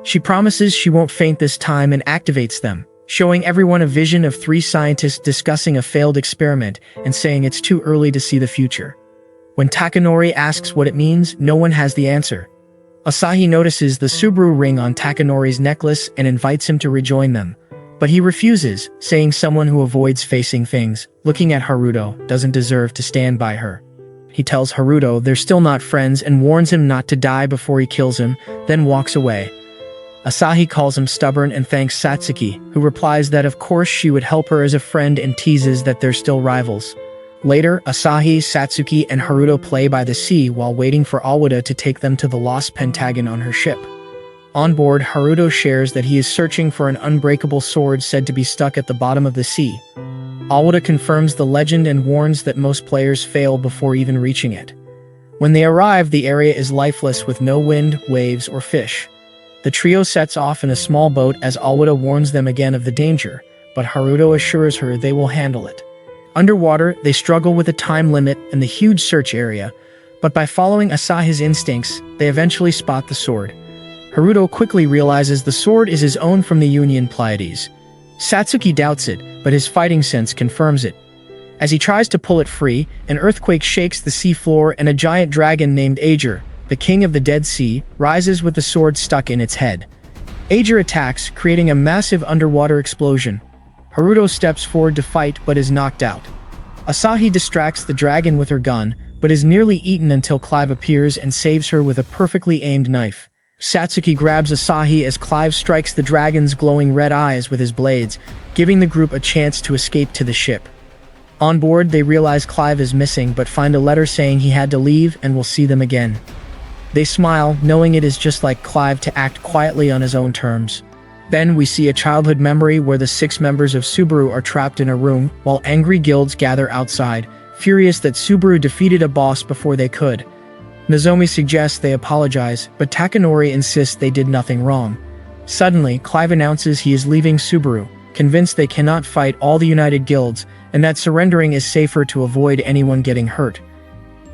She promises she won't faint this time and activates them, showing everyone a vision of 3 scientists discussing a failed experiment and saying it's too early to see the future. When Takanori asks what it means, no one has the answer. Asahi notices the Subaru ring on Takanori's necklace and invites him to rejoin them. But he refuses, saying someone who avoids facing things, looking at Haruto, doesn't deserve to stand by her. He tells Haruto they're still not friends and warns him not to die before he kills him, then walks away. Asahi calls him stubborn and thanks Satsuki, who replies that of course she would help her as a friend and teases that they're still rivals. Later, Asahi, Satsuki, and Haruto play by the sea while waiting for Awada to take them to the lost Pentagon on her ship. On board, Haruto shares that he is searching for an unbreakable sword said to be stuck at the bottom of the sea. Awada confirms the legend and warns that most players fail before even reaching it. When they arrive, the area is lifeless with no wind, waves, or fish. The trio sets off in a small boat as Awada warns them again of the danger, but Haruto assures her they will handle it. Underwater, they struggle with a time limit and the huge search area, but by following Asahi's instincts, they eventually spot the sword. Haruto quickly realizes the sword is his own from the Union Pleiades. Satsuki doubts it, but his fighting sense confirms it. As he tries to pull it free, an earthquake shakes the seafloor and a giant dragon named Aegir, the king of the Dead Sea, rises with the sword stuck in its head. Aegir attacks, creating a massive underwater explosion. Haruto steps forward to fight but is knocked out. Asahi distracts the dragon with her gun, but is nearly eaten until Clive appears and saves her with a perfectly aimed knife. Satsuki grabs Asahi as Clive strikes the dragon's glowing red eyes with his blades, giving the group a chance to escape to the ship. On board, they realize Clive is missing but find a letter saying he had to leave and will see them again. They smile, knowing it is just like Clive to act quietly on his own terms. Then we see a childhood memory where the 6 members of Subaru are trapped in a room while angry guilds gather outside, furious that Subaru defeated a boss before they could. Nozomi suggests they apologize, but Takanori insists they did nothing wrong. Suddenly, Clive announces he is leaving Subaru, convinced they cannot fight all the united guilds, and that surrendering is safer to avoid anyone getting hurt.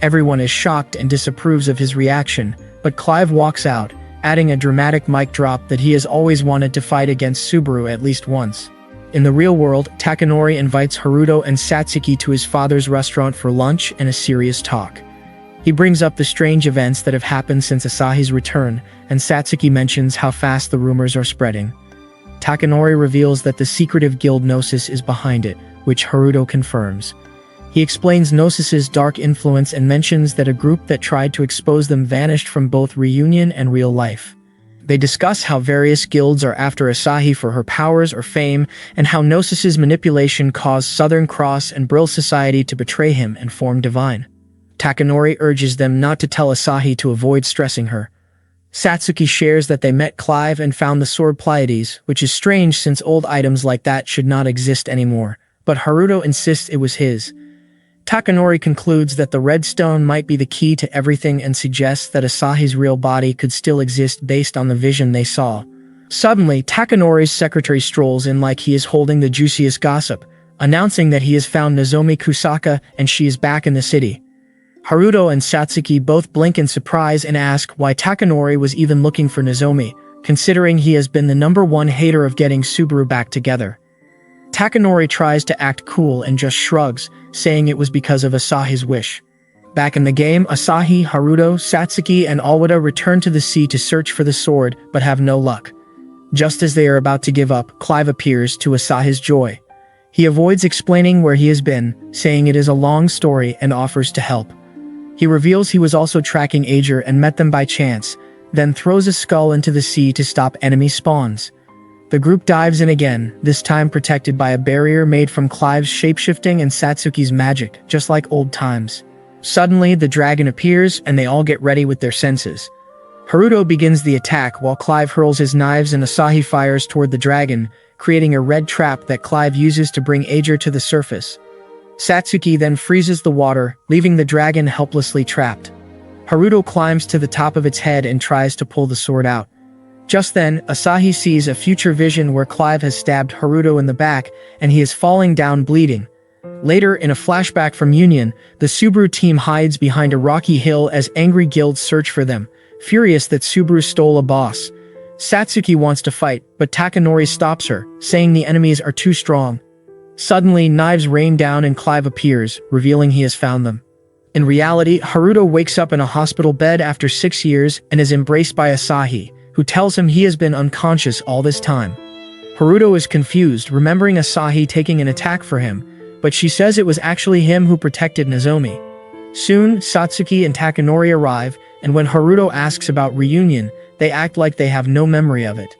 Everyone is shocked and disapproves of his reaction, but Clive walks out, adding a dramatic mic drop that he has always wanted to fight against Subaru at least once. In the real world, Takanori invites Haruto and Satsuki to his father's restaurant for lunch and a serious talk. He brings up the strange events that have happened since Asahi's return, and Satsuki mentions how fast the rumors are spreading. Takanori reveals that the secretive guild Gnosis is behind it, which Haruto confirms. He explains Gnosis's dark influence and mentions that a group that tried to expose them vanished from both reunion and real life. They discuss how various guilds are after Asahi for her powers or fame, and how Gnosis's manipulation caused Southern Cross and Brill Society to betray him and form Divine. Takanori urges them not to tell Asahi to avoid stressing her. Satsuki shares that they met Clive and found the sword Pleiades, which is strange since old items like that should not exist anymore, but Haruto insists it was his. Takanori concludes that the red stone might be the key to everything and suggests that Asahi's real body could still exist based on the vision they saw. Suddenly, Takanori's secretary strolls in like he is holding the juiciest gossip, announcing that he has found Nozomi Kusaka and she is back in the city. Haruto and Satsuki both blink in surprise and ask why Takanori was even looking for Nozomi, considering he has been the #1 hater of getting Subaru back together. Takanori tries to act cool and just shrugs, saying it was because of Asahi's wish. Back in the game, Asahi, Haruto, Satsuki, and Alwada return to the sea to search for the sword, but have no luck. Just as they are about to give up, Clive appears to Asahi's joy. He avoids explaining where he has been, saying it is a long story and offers to help. He reveals he was also tracking Ager and met them by chance, then throws a skull into the sea to stop enemy spawns. The group dives in again, this time protected by a barrier made from Clive's shapeshifting and Satsuki's magic, just like old times. Suddenly, the dragon appears and they all get ready with their senses. Haruto begins the attack while Clive hurls his knives and Asahi fires toward the dragon, creating a red trap that Clive uses to bring Ager to the surface. Satsuki then freezes the water, leaving the dragon helplessly trapped. Haruto climbs to the top of its head and tries to pull the sword out. Just then, Asahi sees a future vision where Clive has stabbed Haruto in the back and he is falling down bleeding. Later, in a flashback from Union, the Subaru team hides behind a rocky hill as angry guilds search for them, furious that Subaru stole a boss. Satsuki wants to fight, but Takanori stops her, saying the enemies are too strong. Suddenly, knives rain down and Clive appears, revealing he has found them. In reality, Haruto wakes up in a hospital bed after 6 years and is embraced by Asahi, who tells him he has been unconscious all this time. Haruto is confused, remembering Asahi taking an attack for him, but she says it was actually him who protected Nozomi. Soon, Satsuki and Takanori arrive, and when Haruto asks about reunion, they act like they have no memory of it.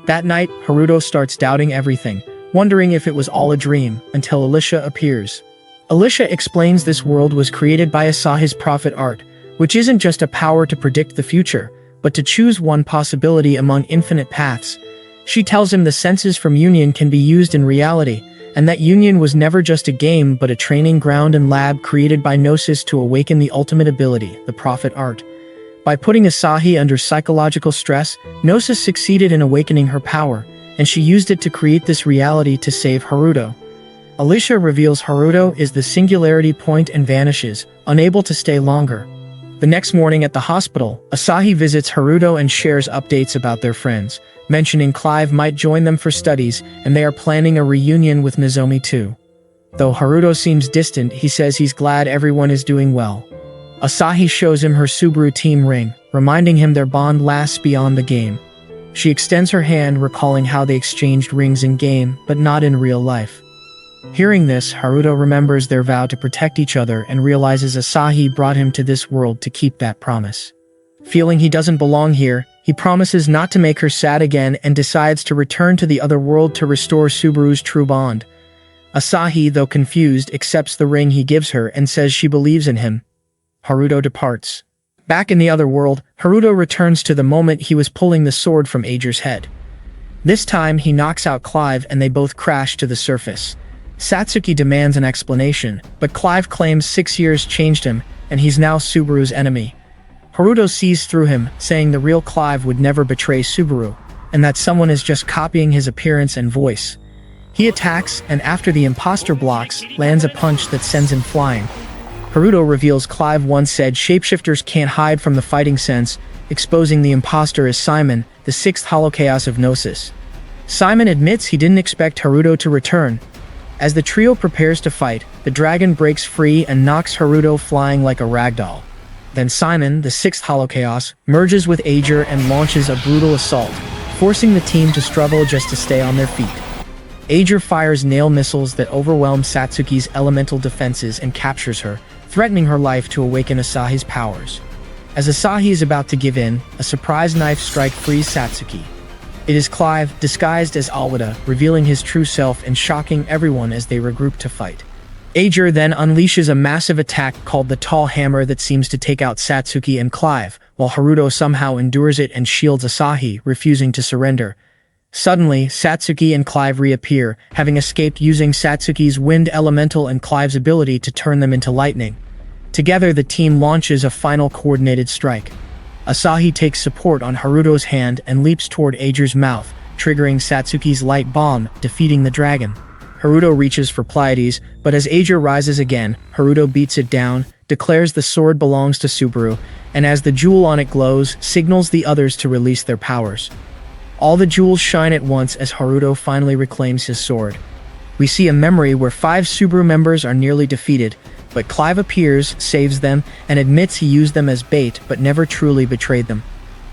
That night, Haruto starts doubting everything, wondering if it was all a dream, until Alicia appears. Alicia explains this world was created by Asahi's prophet art, which isn't just a power to predict the future, but to choose one possibility among infinite paths. She tells him the senses from Union can be used in reality, and that Union was never just a game but a training ground and lab created by Gnosis to awaken the ultimate ability, the prophet art. By putting Asahi under psychological stress, Gnosis succeeded in awakening her power, and she used it to create this reality to save Haruto. Alicia reveals Haruto is the singularity point and vanishes, unable to stay longer. The next morning at the hospital, Asahi visits Haruto and shares updates about their friends, mentioning Clive might join them for studies and they are planning a reunion with Nozomi too. Though Haruto seems distant, he says he's glad everyone is doing well. Asahi shows him her Subaru team ring, reminding him their bond lasts beyond the game. She extends her hand, recalling how they exchanged rings in game, but not in real life. Hearing this, Haruto remembers their vow to protect each other and realizes Asahi brought him to this world to keep that promise. Feeling he doesn't belong here, he promises not to make her sad again and decides to return to the other world to restore Subaru's true bond. Asahi, though confused, accepts the ring he gives her and says she believes in him. Haruto departs. Back in the other world, Haruto returns to the moment he was pulling the sword from Ager's head. This time, he knocks out Clive and they both crash to the surface. Satsuki demands an explanation, but Clive claims 6 years changed him, and he's now Subaru's enemy. Haruto sees through him, saying the real Clive would never betray Subaru, and that someone is just copying his appearance and voice. He attacks, and after the imposter blocks, lands a punch that sends him flying. Haruto reveals Clive once said shapeshifters can't hide from the fighting sense, exposing the imposter as Simon, the sixth holochaos of Gnosis. Simon admits he didn't expect Haruto to return. As the trio prepares to fight, the dragon breaks free and knocks Haruto flying like a ragdoll. Then Simon, the sixth holochaos, merges with Ager and launches a brutal assault, forcing the team to struggle just to stay on their feet. Ager fires nail missiles that overwhelm Satsuki's elemental defenses and captures her, threatening her life to awaken Asahi's powers. As Asahi is about to give in, a surprise knife strike frees Satsuki. It is Clive, disguised as Awada, revealing his true self and shocking everyone as they regroup to fight. Ager then unleashes a massive attack called the Tall Hammer that seems to take out Satsuki and Clive, while Haruto somehow endures it and shields Asahi, refusing to surrender. Suddenly, Satsuki and Clive reappear, having escaped using Satsuki's wind elemental and Clive's ability to turn them into lightning. Together, the team launches a final coordinated strike. Asahi takes support on Haruto's hand and leaps toward Ager's mouth, triggering Satsuki's light bomb, defeating the dragon. Haruto reaches for Pleiades, but as Ager rises again, Haruto beats it down, declares the sword belongs to Subaru, and as the jewel on it glows, signals the others to release their powers. All the jewels shine at once as Haruto finally reclaims his sword. We see a memory where 5 Subaru members are nearly defeated, but Clive appears, saves them, and admits he used them as bait but never truly betrayed them.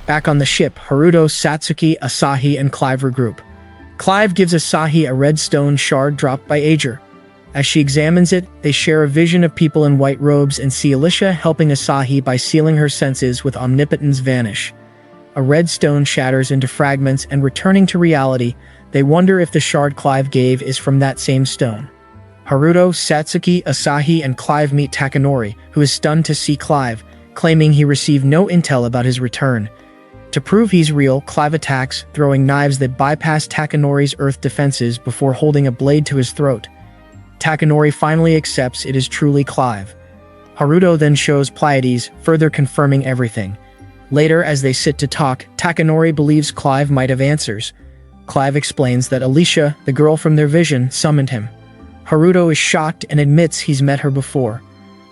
Back on the ship, Haruto, Satsuki, Asahi, and Clive regroup. Clive gives Asahi a red stone shard dropped by Ager. As she examines it, they share a vision of people in white robes and see Alicia helping Asahi by sealing her senses with Omnipotence Vanish. A red stone shatters into fragments and returning to reality, they wonder if the shard Clive gave is from that same stone. Haruto, Satsuki, Asahi, and Clive meet Takanori, who is stunned to see Clive, claiming he received no intel about his return. To prove he's real, Clive attacks, throwing knives that bypass Takanori's earth defenses before holding a blade to his throat. Takanori finally accepts it is truly Clive. Haruto then shows Pleiades, further confirming everything. Later, as they sit to talk, Takanori believes Clive might have answers. Clive explains that Alicia, the girl from their vision, summoned him. Haruto is shocked and admits he's met her before.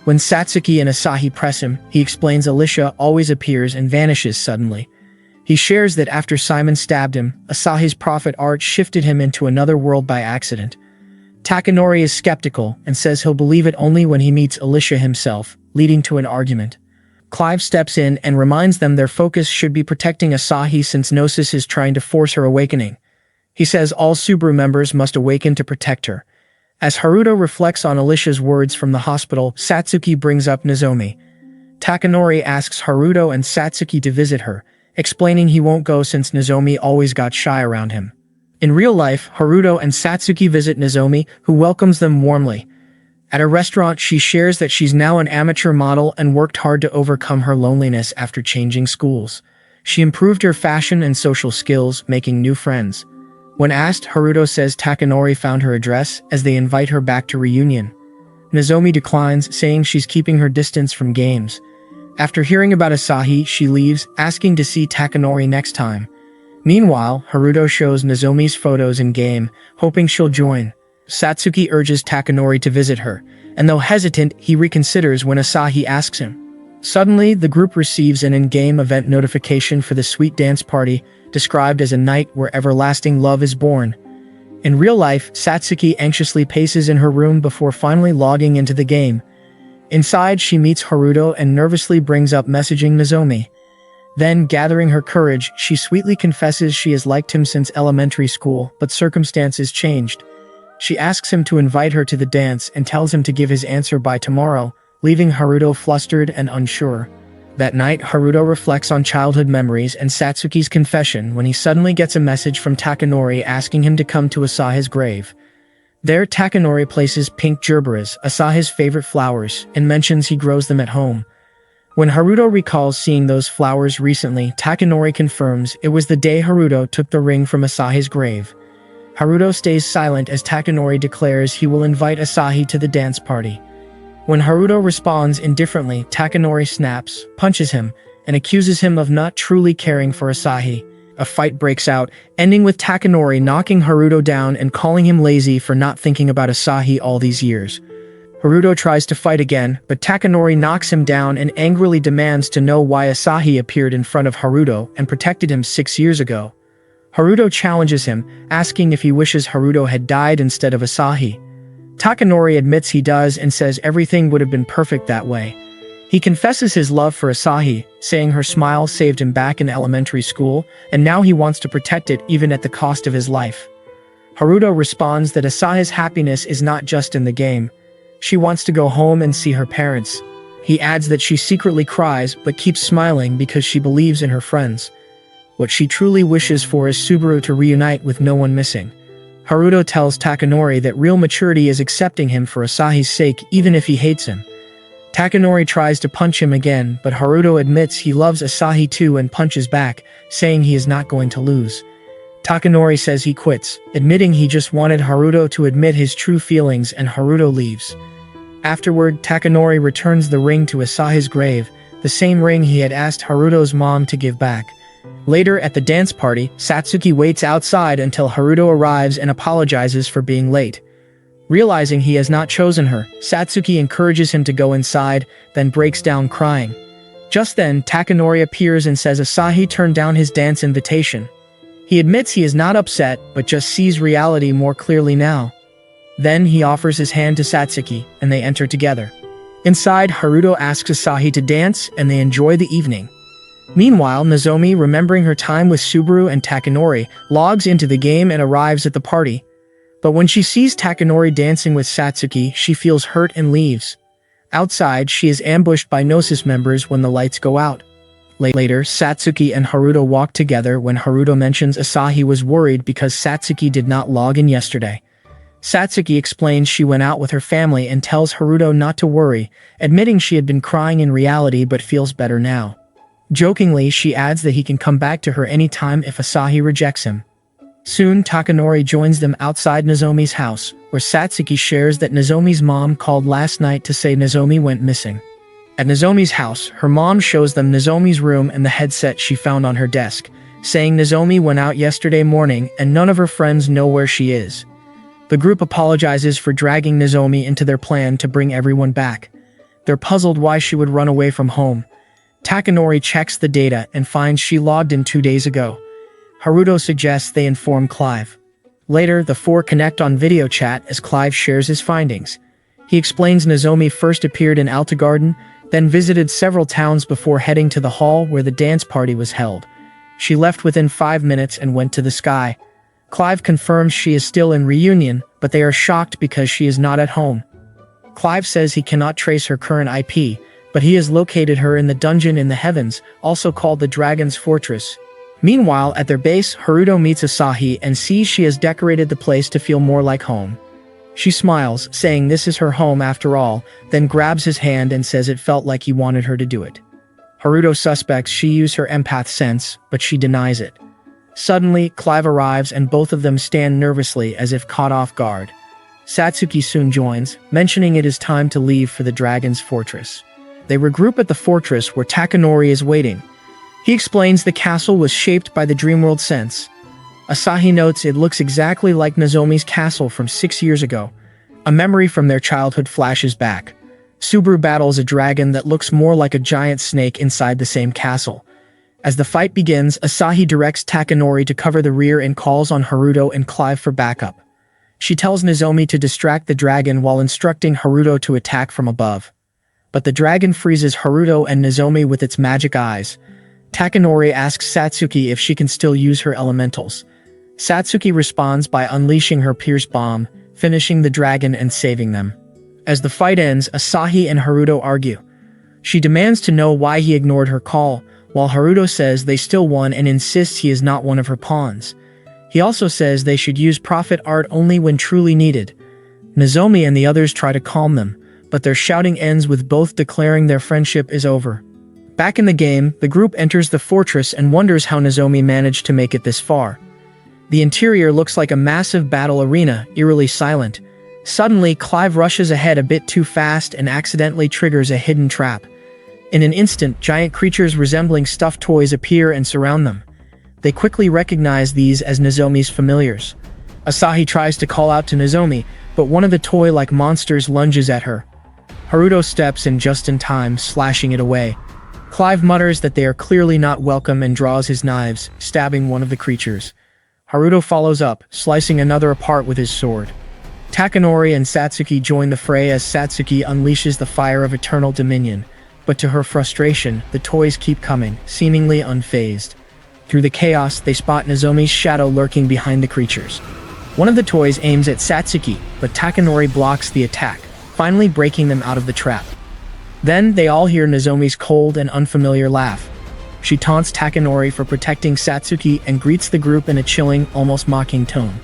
When Satsuki and Asahi press him, he explains Alicia always appears and vanishes suddenly. He shares that after Simon stabbed him, Asahi's prophet art shifted him into another world by accident. Takanori is skeptical and says he'll believe it only when he meets Alicia himself, leading to an argument. Clive steps in and reminds them their focus should be protecting Asahi since Gnosis is trying to force her awakening. He says all Subaru members must awaken to protect her. As Haruto reflects on Alicia's words from the hospital, Satsuki brings up Nozomi. Takanori asks Haruto and Satsuki to visit her, explaining he won't go since Nozomi always got shy around him. In real life, Haruto and Satsuki visit Nozomi, who welcomes them warmly. At a restaurant, she shares that she's now an amateur model and worked hard to overcome her loneliness after changing schools. She improved her fashion and social skills, making new friends. When asked, Haruto says Takanori found her address as they invite her back to reunion. Nozomi declines, saying she's keeping her distance from games. After hearing about Asahi, she leaves, asking to see Takanori next time. Meanwhile, Haruto shows Nozomi's photos in-game, hoping she'll join. Satsuki urges Takanori to visit her, and though hesitant, he reconsiders when Asahi asks him. Suddenly, the group receives an in-game event notification for the sweet dance party, described as a night where everlasting love is born. In real life, Satsuki anxiously paces in her room before finally logging into the game. Inside, she meets Haruto and nervously brings up messaging Nozomi. Then, gathering her courage, she sweetly confesses she has liked him since elementary school, but circumstances changed. She asks him to invite her to the dance and tells him to give his answer by tomorrow, leaving Haruto flustered and unsure. That night, Haruto reflects on childhood memories and Satsuki's confession when he suddenly gets a message from Takanori asking him to come to Asahi's grave. There, Takanori places pink gerberas, Asahi's favorite flowers, and mentions he grows them at home. When Haruto recalls seeing those flowers recently, Takanori confirms it was the day Haruto took the ring from Asahi's grave. Haruto stays silent as Takanori declares he will invite Asahi to the dance party. When Haruto responds indifferently, Takanori snaps, punches him, and accuses him of not truly caring for Asahi. A fight breaks out, ending with Takanori knocking Haruto down and calling him lazy for not thinking about Asahi all these years. Haruto tries to fight again, but Takanori knocks him down and angrily demands to know why Asahi appeared in front of Haruto and protected him 6 years ago. Haruto challenges him, asking if he wishes Haruto had died instead of Asahi. Takanori admits he does and says everything would have been perfect that way. He confesses his love for Asahi, saying her smile saved him back in elementary school, and now he wants to protect it even at the cost of his life. Haruto responds that Asahi's happiness is not just in the game. She wants to go home and see her parents. He adds that she secretly cries but keeps smiling because she believes in her friends. What she truly wishes for is Subaru to reunite with no one missing. Haruto tells Takanori that real maturity is accepting him for Asahi's sake even if he hates him. Takanori tries to punch him again, but Haruto admits he loves Asahi too and punches back, saying he is not going to lose. Takanori says he quits, admitting he just wanted Haruto to admit his true feelings, and Haruto leaves. Afterward, Takanori returns the ring to Asahi's grave, the same ring he had asked Haruto's mom to give back. Later, at the dance party, Satsuki waits outside until Haruto arrives and apologizes for being late. Realizing he has not chosen her, Satsuki encourages him to go inside, then breaks down crying. Just then, Takanori appears and says Asahi turned down his dance invitation. He admits he is not upset, but just sees reality more clearly now. Then he offers his hand to Satsuki, and they enter together. Inside, Haruto asks Asahi to dance, and they enjoy the evening. Meanwhile, Nozomi, remembering her time with Subaru and Takanori, logs into the game and arrives at the party. But when she sees Takanori dancing with Satsuki, she feels hurt and leaves. Outside, she is ambushed by Gnosis members when the lights go out. Later, Satsuki and Haruto walk together when Haruto mentions Asahi was worried because Satsuki did not log in yesterday. Satsuki explains she went out with her family and tells Haruto not to worry, admitting she had been crying in reality but feels better now. Jokingly, she adds that he can come back to her anytime if Asahi rejects him. Soon, Takanori joins them outside Nozomi's house, where Satsuki shares that Nozomi's mom called last night to say Nozomi went missing. At Nozomi's house, her mom shows them Nozomi's room and the headset she found on her desk, saying Nozomi went out yesterday morning and none of her friends know where she is. The group apologizes for dragging Nozomi into their plan to bring everyone back. They're puzzled why she would run away from home. Takanori checks the data and finds she logged in 2 days ago. Haruto suggests they inform Clive. Later, the four connect on video chat as Clive shares his findings. He explains Nozomi first appeared in Altagarden, then visited several towns before heading to the hall where the dance party was held. She left within 5 minutes and went to the sky. Clive confirms she is still in Reunion, but they are shocked because she is not at home. Clive says he cannot trace her current IP, but he has located her in the dungeon in the heavens, also called the Dragon's Fortress. Meanwhile, at their base, Haruto meets Asahi and sees she has decorated the place to feel more like home. She smiles, saying this is her home after all, then grabs his hand and says it felt like he wanted her to do it. Haruto suspects she used her empath sense, but she denies it. Suddenly, Clive arrives and both of them stand nervously as if caught off guard. Satsuki soon joins, mentioning it is time to leave for the Dragon's Fortress. They regroup at the fortress where Takanori is waiting. He explains the castle was shaped by the Dreamworld sense. Asahi notes it looks exactly like Nozomi's castle from 6 years ago. A memory from their childhood flashes back. Subaru battles a dragon that looks more like a giant snake inside the same castle. As the fight begins, Asahi directs Takanori to cover the rear and calls on Haruto and Clive for backup. She tells Nozomi to distract the dragon while instructing Haruto to attack from above. But the dragon freezes Haruto and Nozomi with its magic eyes. Takanori asks Satsuki if she can still use her elementals. Satsuki responds by unleashing her Pierce Bomb, finishing the dragon and saving them. As the fight ends, Asahi and Haruto argue. She demands to know why he ignored her call, while Haruto says they still won and insists he is not one of her pawns. He also says they should use prophet art only when truly needed. Nozomi and the others try to calm them, but their shouting ends with both declaring their friendship is over. Back in the game, the group enters the fortress and wonders how Nozomi managed to make it this far. The interior looks like a massive battle arena, eerily silent. Suddenly, Clive rushes ahead a bit too fast and accidentally triggers a hidden trap. In an instant, giant creatures resembling stuffed toys appear and surround them. They quickly recognize these as Nozomi's familiars. Asahi tries to call out to Nozomi, but one of the toy-like monsters lunges at her. Haruto steps in just in time, slashing it away. Clive mutters that they are clearly not welcome and draws his knives, stabbing one of the creatures. Haruto follows up, slicing another apart with his sword. Takanori and Satsuki join the fray as Satsuki unleashes the fire of eternal dominion. But to her frustration, the toys keep coming, seemingly unfazed. Through the chaos, they spot Nozomi's shadow lurking behind the creatures. One of the toys aims at Satsuki, but Takanori blocks the attack, finally breaking them out of the trap. Then, they all hear Nozomi's cold and unfamiliar laugh. She taunts Takanori for protecting Satsuki and greets the group in a chilling, almost mocking tone.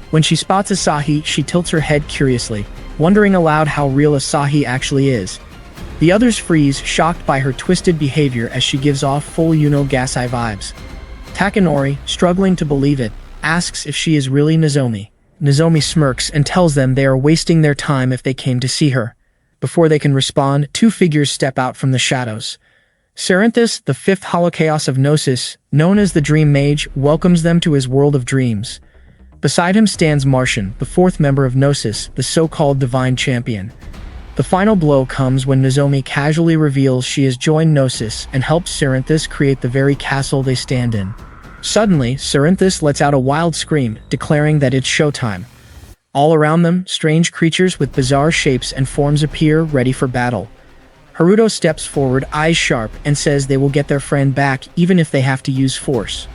When she spots Asahi, she tilts her head curiously, wondering aloud how real Asahi actually is. The others freeze, shocked by her twisted behavior as she gives off full Yuno Gasai vibes. Takanori, struggling to believe it, asks if she is really Nozomi. Nozomi smirks and tells them they are wasting their time if they came to see her. Before they can respond, two figures step out from the shadows. Cerinthus, the fifth holochaos of Gnosis, known as the Dream Mage, welcomes them to his world of dreams. Beside him stands Martian, the fourth member of Gnosis, the so-called Divine Champion. The final blow comes when Nozomi casually reveals she has joined Gnosis and helps Cerinthus create the very castle they stand in. Suddenly, Cerinthus lets out a wild scream, declaring that it's showtime. All around them, strange creatures with bizarre shapes and forms appear, ready for battle. Haruto steps forward, eyes sharp, and says they will get their friend back even if they have to use force.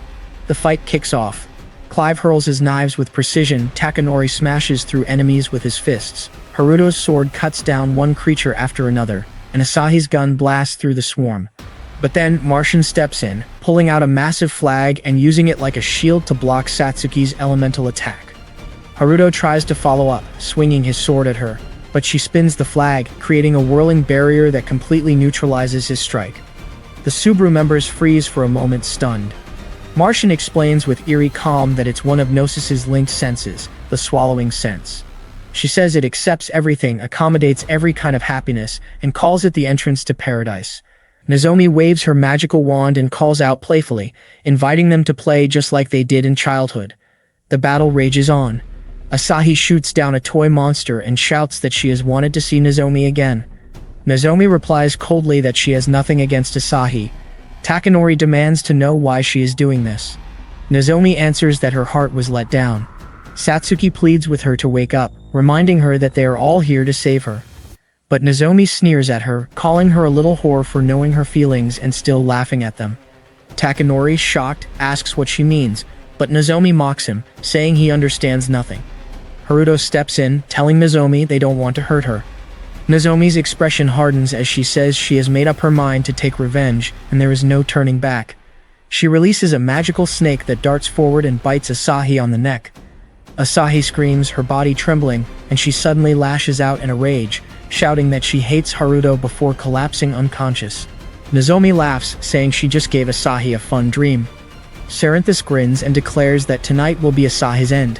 The fight kicks off. Clive hurls his knives with precision, Takanori smashes through enemies with his fists. Haruto's sword cuts down one creature after another, and Asahi's gun blasts through the swarm. But then, Martian steps in, pulling out a massive flag and using it like a shield to block Satsuki's elemental attack. Haruto tries to follow up, swinging his sword at her, but she spins the flag, creating a whirling barrier that completely neutralizes his strike. The Subaru members freeze for a moment, stunned. Martian explains with eerie calm that it's one of Gnosis's linked senses, the swallowing sense. She says it accepts everything, accommodates every kind of happiness, and calls it the entrance to paradise. Nozomi waves her magical wand and calls out playfully, inviting them to play just like they did in childhood. The battle rages on. Asahi shoots down a toy monster and shouts that she has wanted to see Nozomi again. Nozomi replies coldly that she has nothing against Asahi. Takanori demands to know why she is doing this. Nozomi answers that her heart was let down. Satsuki pleads with her to wake up, reminding her that they are all here to save her. But Nozomi sneers at her, calling her a little whore for knowing her feelings and still laughing at them. Takanori, shocked, asks what she means, but Nozomi mocks him, saying he understands nothing. Haruto steps in, telling Nozomi they don't want to hurt her. Nozomi's expression hardens as she says she has made up her mind to take revenge, and there is no turning back. She releases a magical snake that darts forward and bites Asahi on the neck. Asahi screams, her body trembling, and she suddenly lashes out in a rage, shouting that she hates Haruto before collapsing unconscious. Nozomi laughs, saying she just gave Asahi a fun dream. Cerinthus grins and declares that tonight will be Asahi's end.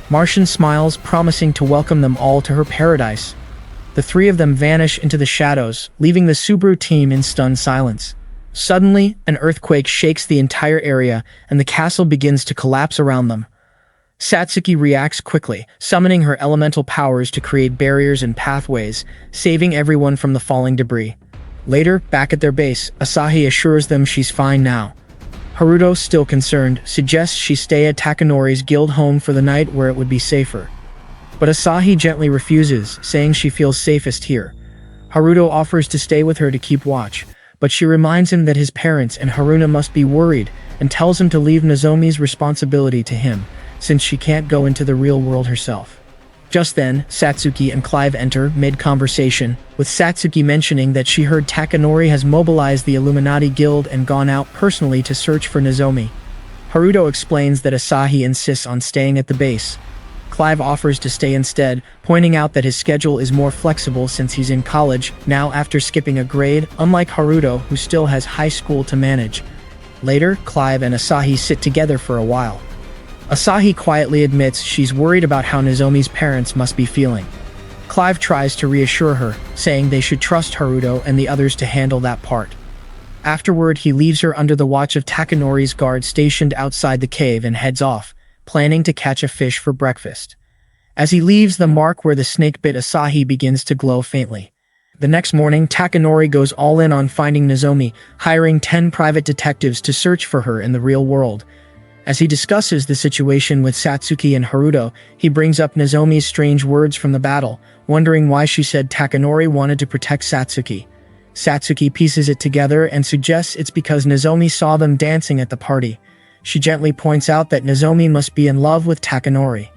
Martian smiles, promising to welcome them all to her paradise. The three of them vanish into the shadows, leaving the Subaru team in stunned silence. Suddenly, an earthquake shakes the entire area, and the castle begins to collapse around them. Satsuki reacts quickly, summoning her elemental powers to create barriers and pathways, saving everyone from the falling debris. Later, back at their base, Asahi assures them she's fine now. Haruto, still concerned, suggests she stay at Takanori's guild home for the night where it would be safer. But Asahi gently refuses, saying she feels safest here. Haruto offers to stay with her to keep watch, but she reminds him that his parents and Haruna must be worried and tells him to leave Nozomi's responsibility to him, since she can't go into the real world herself. Just then, Satsuki and Clive enter mid-conversation, with Satsuki mentioning that she heard Takanori has mobilized the Illuminati Guild and gone out personally to search for Nozomi. Haruto explains that Asahi insists on staying at the base. Clive offers to stay instead, pointing out that his schedule is more flexible since he's in college, now after skipping a grade, unlike Haruto, who still has high school to manage. Later, Clive and Asahi sit together for a while. Asahi quietly admits she's worried about how Nozomi's parents must be feeling. Clive tries to reassure her, saying they should trust Haruto and the others to handle that part. Afterward, he leaves her under the watch of Takanori's guard stationed outside the cave and heads off, planning to catch a fish for breakfast. As he leaves, the mark where the snake bit Asahi begins to glow faintly. The next morning, Takanori goes all in on finding Nozomi, hiring 10 private detectives to search for her in the real world. As he discusses the situation with Satsuki and Haruto, he brings up Nozomi's strange words from the battle, wondering why she said Takanori wanted to protect Satsuki. Satsuki pieces it together and suggests it's because Nozomi saw them dancing at the party. She gently points out that Nozomi must be in love with Takanori.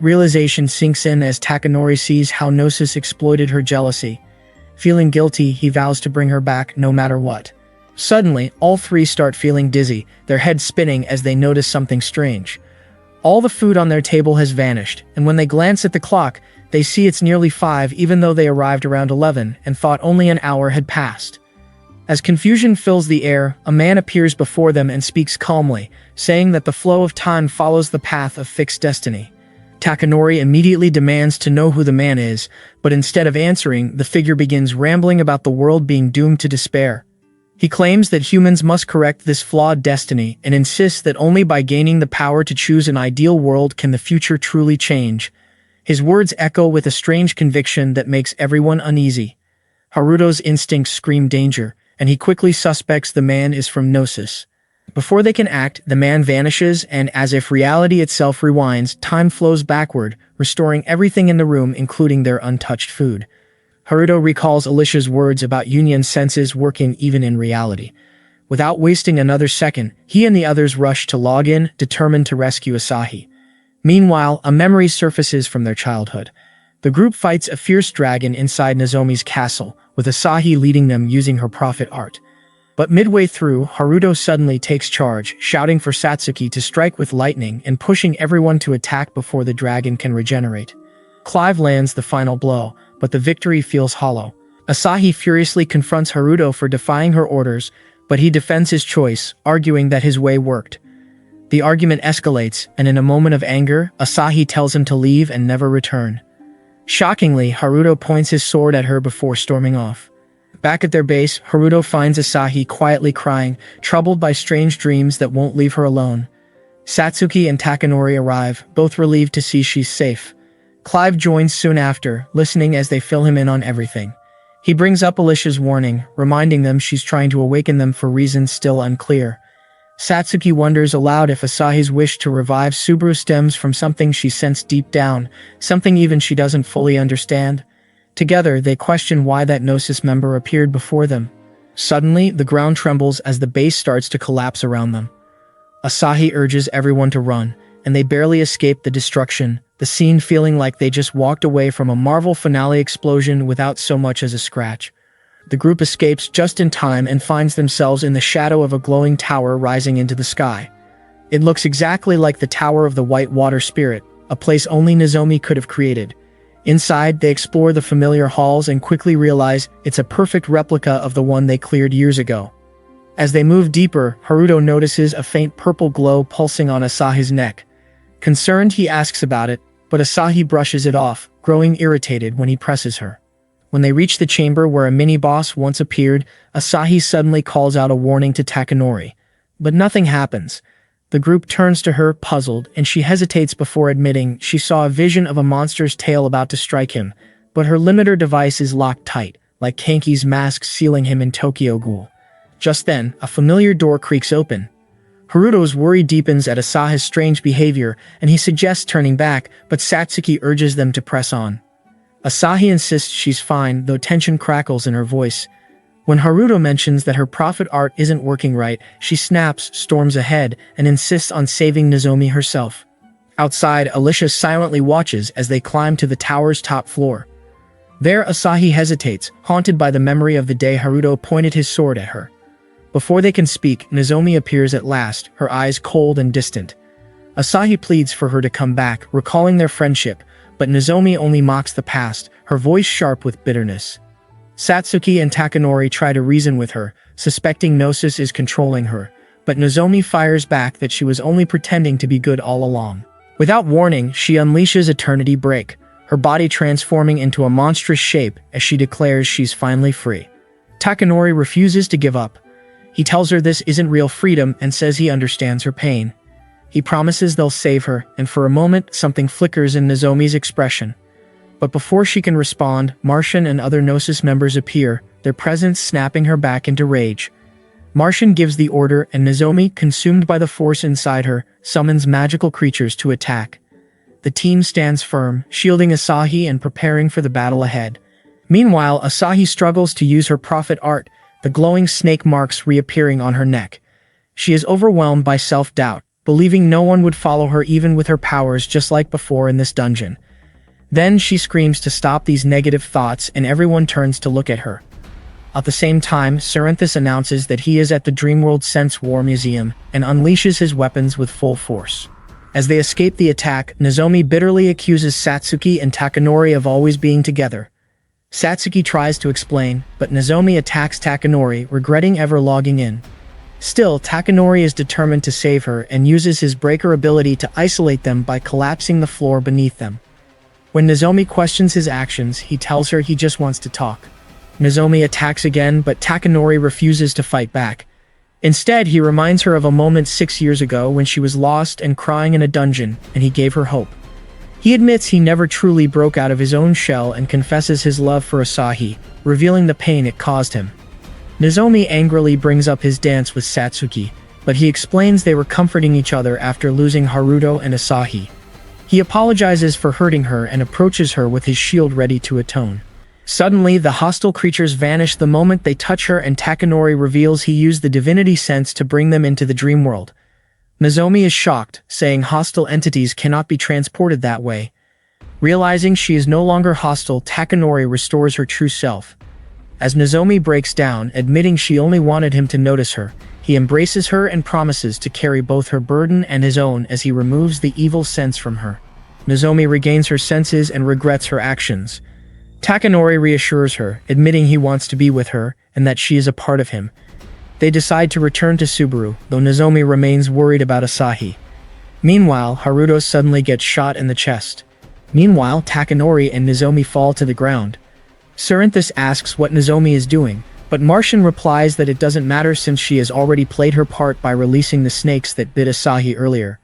Realization sinks in as Takanori sees how Gnosis exploited her jealousy. Feeling guilty, he vows to bring her back no matter what. Suddenly, all three start feeling dizzy, their heads spinning as they notice something strange. All the food on their table has vanished, and when they glance at the clock, they see it's nearly 5 even though they arrived around 11 and thought only an hour had passed. As confusion fills the air, a man appears before them and speaks calmly, saying that the flow of time follows the path of fixed destiny. Takanori immediately demands to know who the man is, but instead of answering, the figure begins rambling about the world being doomed to despair. He claims that humans must correct this flawed destiny and insists that only by gaining the power to choose an ideal world can the future truly change. His words echo with a strange conviction that makes everyone uneasy. Haruto's instincts scream danger, and he quickly suspects the man is from Gnosis. Before they can act, the man vanishes, and as if reality itself rewinds, time flows backward, restoring everything in the room including their untouched food. Haruto recalls Alicia's words about Union senses working even in reality. Without wasting another second, he and the others rush to log in, determined to rescue Asahi. Meanwhile, a memory surfaces from their childhood. The group fights a fierce dragon inside Nozomi's castle, with Asahi leading them using her prophet art. But midway through, Haruto suddenly takes charge, shouting for Satsuki to strike with lightning and pushing everyone to attack before the dragon can regenerate. Clive lands the final blow, but the victory feels hollow. Asahi furiously confronts Haruto for defying her orders, but he defends his choice, arguing that his way worked. The argument escalates, and in a moment of anger, Asahi tells him to leave and never return. Shockingly, Haruto points his sword at her before storming off. Back at their base, Haruto finds Asahi quietly crying, troubled by strange dreams that won't leave her alone. Satsuki and Takanori arrive, both relieved to see she's safe. Clive joins soon after, listening as they fill him in on everything. He brings up Alicia's warning, reminding them she's trying to awaken them for reasons still unclear. Satsuki wonders aloud if Asahi's wish to revive Subaru stems from something she sensed deep down, something even she doesn't fully understand. Together, they question why that Gnosis member appeared before them. Suddenly, the ground trembles as the base starts to collapse around them. Asahi urges everyone to run, and they barely escape the destruction, the scene feeling like they just walked away from a Marvel finale explosion without so much as a scratch. The group escapes just in time and finds themselves in the shadow of a glowing tower rising into the sky. It looks exactly like the Tower of the White Water Spirit, a place only Nozomi could have created. Inside, they explore the familiar halls and quickly realize it's a perfect replica of the one they cleared years ago. As they move deeper, Haruto notices a faint purple glow pulsing on Asahi's neck. Concerned, he asks about it, but Asahi brushes it off, growing irritated when he presses her. When they reach the chamber where a mini-boss once appeared, Asahi suddenly calls out a warning to Takanori. But nothing happens. The group turns to her, puzzled, and she hesitates before admitting she saw a vision of a monster's tail about to strike him, but her limiter device is locked tight, like Kanki's mask sealing him in Tokyo Ghoul. Just then, a familiar door creaks open. Haruto's worry deepens at Asahi's strange behavior, and he suggests turning back, but Satsuki urges them to press on. Asahi insists she's fine, though tension crackles in her voice. When Haruto mentions that her prophet art isn't working right, she snaps, storms ahead, and insists on saving Nozomi herself. Outside, Alicia silently watches as they climb to the tower's top floor. There, Asahi hesitates, haunted by the memory of the day Haruto pointed his sword at her. Before they can speak, Nozomi appears at last, her eyes cold and distant. Asahi pleads for her to come back, recalling their friendship, but Nozomi only mocks the past, her voice sharp with bitterness. Satsuki and Takanori try to reason with her, suspecting Gnosis is controlling her, but Nozomi fires back that she was only pretending to be good all along. Without warning, she unleashes Eternity Break, her body transforming into a monstrous shape as she declares she's finally free. Takanori refuses to give up. He tells her this isn't real freedom and says he understands her pain. He promises they'll save her, and for a moment, something flickers in Nozomi's expression. But before she can respond, Martian and other Gnosis members appear, their presence snapping her back into rage. Martian gives the order, and Nozomi, consumed by the force inside her, summons magical creatures to attack. The team stands firm, shielding Asahi and preparing for the battle ahead. Meanwhile, Asahi struggles to use her prophet art, the glowing snake marks reappearing on her neck. She is overwhelmed by self-doubt, believing no one would follow her even with her powers just like before in this dungeon. Then she screams to stop these negative thoughts and everyone turns to look at her. At the same time, Cerinthus announces that he is at the Dreamworld Sense War Museum and unleashes his weapons with full force. As they escape the attack, Nozomi bitterly accuses Satsuki and Takanori of always being together. Satsuki tries to explain, but Nozomi attacks Takanori, regretting ever logging in. Still, Takanori is determined to save her and uses his breaker ability to isolate them by collapsing the floor beneath them. When Nozomi questions his actions, he tells her he just wants to talk. Nozomi attacks again, but Takanori refuses to fight back. Instead, he reminds her of a moment 6 years ago when she was lost and crying in a dungeon, and he gave her hope. He admits he never truly broke out of his own shell and confesses his love for Asahi, revealing the pain it caused him. Nozomi angrily brings up his dance with Satsuki, but he explains they were comforting each other after losing Haruto and Asahi. He apologizes for hurting her and approaches her with his shield ready to atone. Suddenly, the hostile creatures vanish the moment they touch her and Takanori reveals he used the divinity sense to bring them into the dream world. Nozomi is shocked, saying hostile entities cannot be transported that way. Realizing she is no longer hostile, Takanori restores her true self. As Nozomi breaks down, admitting she only wanted him to notice her, he embraces her and promises to carry both her burden and his own as he removes the evil sense from her. Nozomi regains her senses and regrets her actions. Takanori reassures her, admitting he wants to be with her and that she is a part of him. They decide to return to Subaru, though Nozomi remains worried about Asahi. Meanwhile, Haruto suddenly gets shot in the chest. Meanwhile, Takanori and Nozomi fall to the ground. Cerinthus asks what Nozomi is doing, but Martian replies that it doesn't matter since she has already played her part by releasing the snakes that bit Asahi earlier.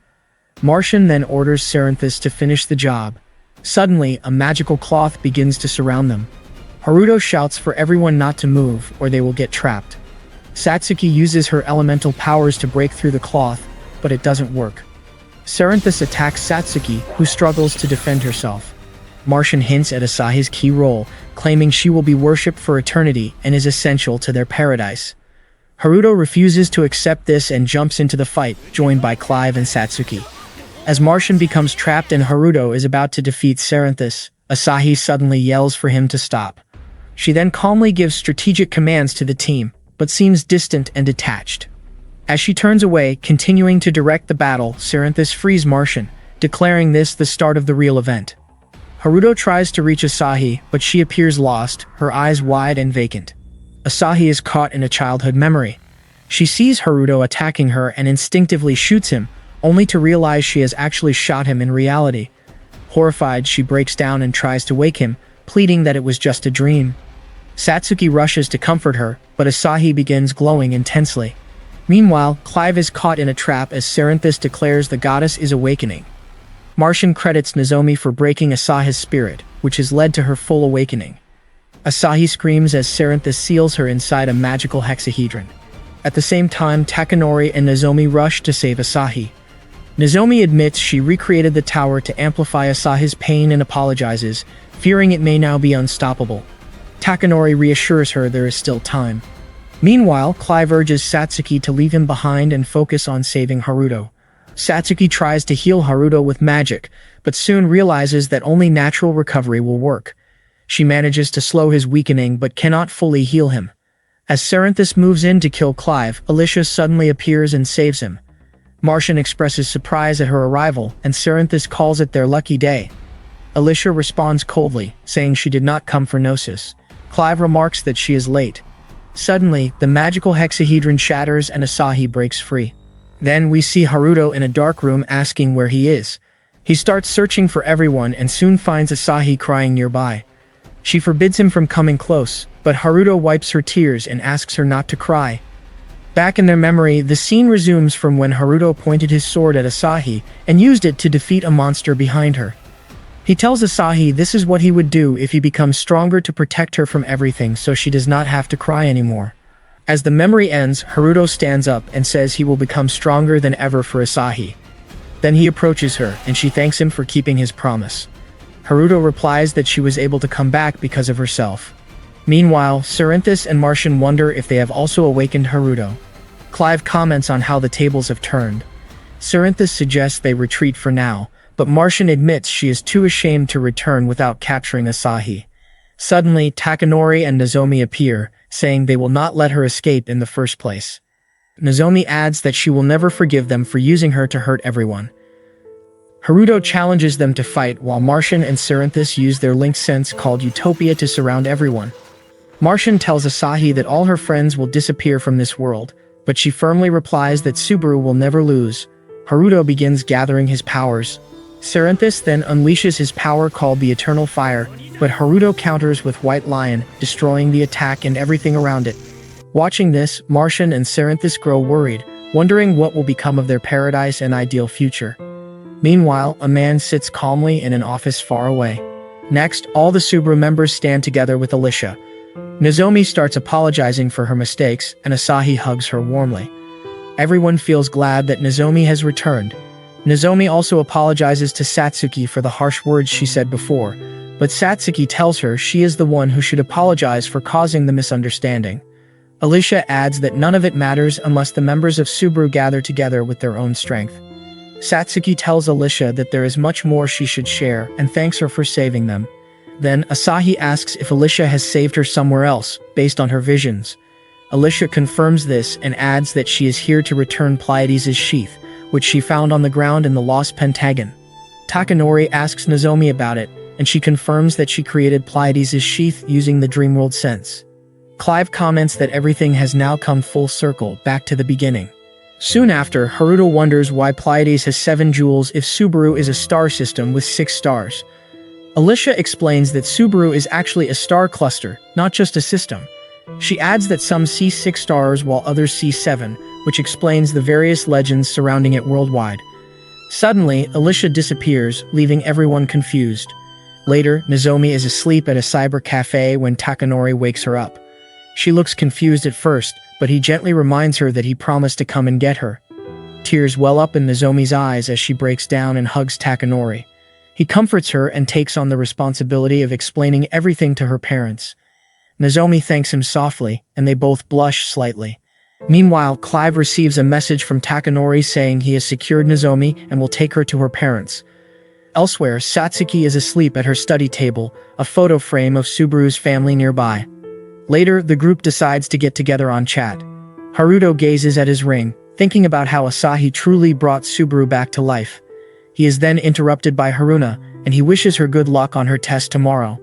Martian then orders Cerinthus to finish the job. Suddenly, a magical cloth begins to surround them. Haruto shouts for everyone not to move, or they will get trapped. Satsuki uses her elemental powers to break through the cloth, but it doesn't work. Cerinthus attacks Satsuki, who struggles to defend herself. Martian hints at Asahi's key role, claiming she will be worshipped for eternity and is essential to their paradise. Haruto refuses to accept this and jumps into the fight, joined by Clive and Satsuki. As Martian becomes trapped and Haruto is about to defeat Cerinthus, Asahi suddenly yells for him to stop. She then calmly gives strategic commands to the team, but seems distant and detached. As she turns away, continuing to direct the battle, Cerinthus frees Martian, declaring this the start of the real event. Haruto tries to reach Asahi, but she appears lost, her eyes wide and vacant. Asahi is caught in a childhood memory. She sees Haruto attacking her and instinctively shoots him, only to realize she has actually shot him in reality. Horrified, she breaks down and tries to wake him, pleading that it was just a dream. Satsuki rushes to comfort her, but Asahi begins glowing intensely. Meanwhile, Clive is caught in a trap as Cerinthus declares the goddess is awakening. Martian credits Nozomi for breaking Asahi's spirit, which has led to her full awakening. Asahi screams as Cerinthus seals her inside a magical hexahedron. At the same time, Takanori and Nozomi rush to save Asahi. Nozomi admits she recreated the tower to amplify Asahi's pain and apologizes, fearing it may now be unstoppable. Takanori reassures her there is still time. Meanwhile, Clive urges Satsuki to leave him behind and focus on saving Haruto. Satsuki tries to heal Haruto with magic, but soon realizes that only natural recovery will work. She manages to slow his weakening but cannot fully heal him. As Cerinthus moves in to kill Clive, Alicia suddenly appears and saves him. Martian expresses surprise at her arrival, and Cerinthus calls it their lucky day. Alicia responds coldly, saying she did not come for Gnosis. Clive remarks that she is late. Suddenly, the magical hexahedron shatters and Asahi breaks free. Then we see Haruto in a dark room asking where he is. He starts searching for everyone and soon finds Asahi crying nearby. She forbids him from coming close, but Haruto wipes her tears and asks her not to cry. Back in their memory, the scene resumes from when Haruto pointed his sword at Asahi and used it to defeat a monster behind her. He tells Asahi this is what he would do if he becomes stronger to protect her from everything so she does not have to cry anymore. As the memory ends, Haruto stands up and says he will become stronger than ever for Asahi. Then he approaches her, and she thanks him for keeping his promise. Haruto replies that she was able to come back because of herself. Meanwhile, Cerinthus and Martian wonder if they have also awakened Haruto. Clive comments on how the tables have turned. Cerinthus suggests they retreat for now, but Martian admits she is too ashamed to return without capturing Asahi. Suddenly, Takanori and Nozomi appear, saying they will not let her escape in the first place. Nozomi adds that she will never forgive them for using her to hurt everyone. Haruto challenges them to fight while Martian and Cerinthus use their linked sense called Utopia to surround everyone. Martian tells Asahi that all her friends will disappear from this world, but she firmly replies that Subaru will never lose. Haruto begins gathering his powers. Cerinthus then unleashes his power called the Eternal Fire, but Haruto counters with White Lion, destroying the attack and everything around it. Watching this, Martian and Cerinthus grow worried, wondering what will become of their paradise and ideal future. Meanwhile, a man sits calmly in an office far away. Next, all the Subaru members stand together with Alicia. Nozomi starts apologizing for her mistakes, and Asahi hugs her warmly. Everyone feels glad that Nozomi has returned. Nozomi also apologizes to Satsuki for the harsh words she said before, but Satsuki tells her she is the one who should apologize for causing the misunderstanding. Alicia adds that none of it matters unless the members of Subaru gather together with their own strength. Satsuki tells Alicia that there is much more she should share and thanks her for saving them. Then Asahi asks if Alicia has saved her somewhere else, based on her visions. Alicia confirms this and adds that she is here to return Pleiades' sheath, which she found on the ground in the Lost Pentagon. Takanori asks Nozomi about it, and she confirms that she created Pleiades' sheath using the Dreamworld sense. Clive comments that everything has now come full circle, back to the beginning. Soon after, Haruto wonders why Pleiades has 7 jewels if Subaru is a star system with 6 stars. Alicia explains that Subaru is actually a star cluster, not just a system. She adds that some see 6 stars while others see 7, which explains the various legends surrounding it worldwide. Suddenly, Alicia disappears, leaving everyone confused. Later, Nozomi is asleep at a cyber cafe when Takanori wakes her up. She looks confused at first, but he gently reminds her that he promised to come and get her. Tears well up in Nozomi's eyes as she breaks down and hugs Takanori. He comforts her and takes on the responsibility of explaining everything to her parents. Nozomi thanks him softly, and they both blush slightly. Meanwhile, Clive receives a message from Takanori saying he has secured Nozomi and will take her to her parents. Elsewhere, Satsuki is asleep at her study table, a photo frame of Subaru's family nearby. Later, the group decides to get together on chat. Haruto gazes at his ring, thinking about how Asahi truly brought Subaru back to life. He is then interrupted by Haruna, and he wishes her good luck on her test tomorrow.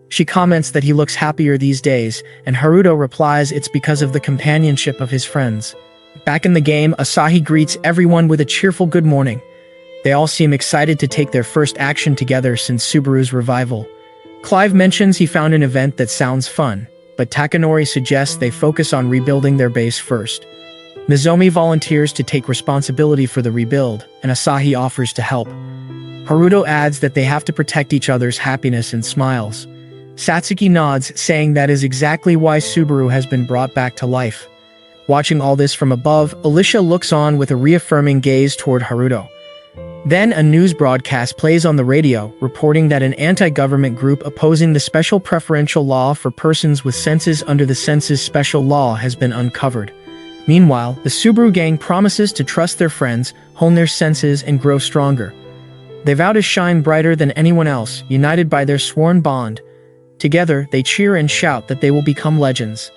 She comments that he looks happier these days, and Haruto replies it's because of the companionship of his friends. Back in the game, Asahi greets everyone with a cheerful good morning. They all seem excited to take their first action together since Subaru's revival. Clive mentions he found an event that sounds fun, but Takanori suggests they focus on rebuilding their base first. Nozomi volunteers to take responsibility for the rebuild, and Asahi offers to help. Haruto adds that they have to protect each other's happiness and smiles. Satsuki nods, saying that is exactly why Subaru has been brought back to life. Watching all this from above, Alicia looks on with a reaffirming gaze toward Haruto. Then a news broadcast plays on the radio, reporting that an anti-government group opposing the special preferential law for persons with senses under the Census Special Law has been uncovered. Meanwhile, the Subaru gang promises to trust their friends, hone their senses, and grow stronger. They vow to shine brighter than anyone else, united by their sworn bond. Together, they cheer and shout that they will become legends.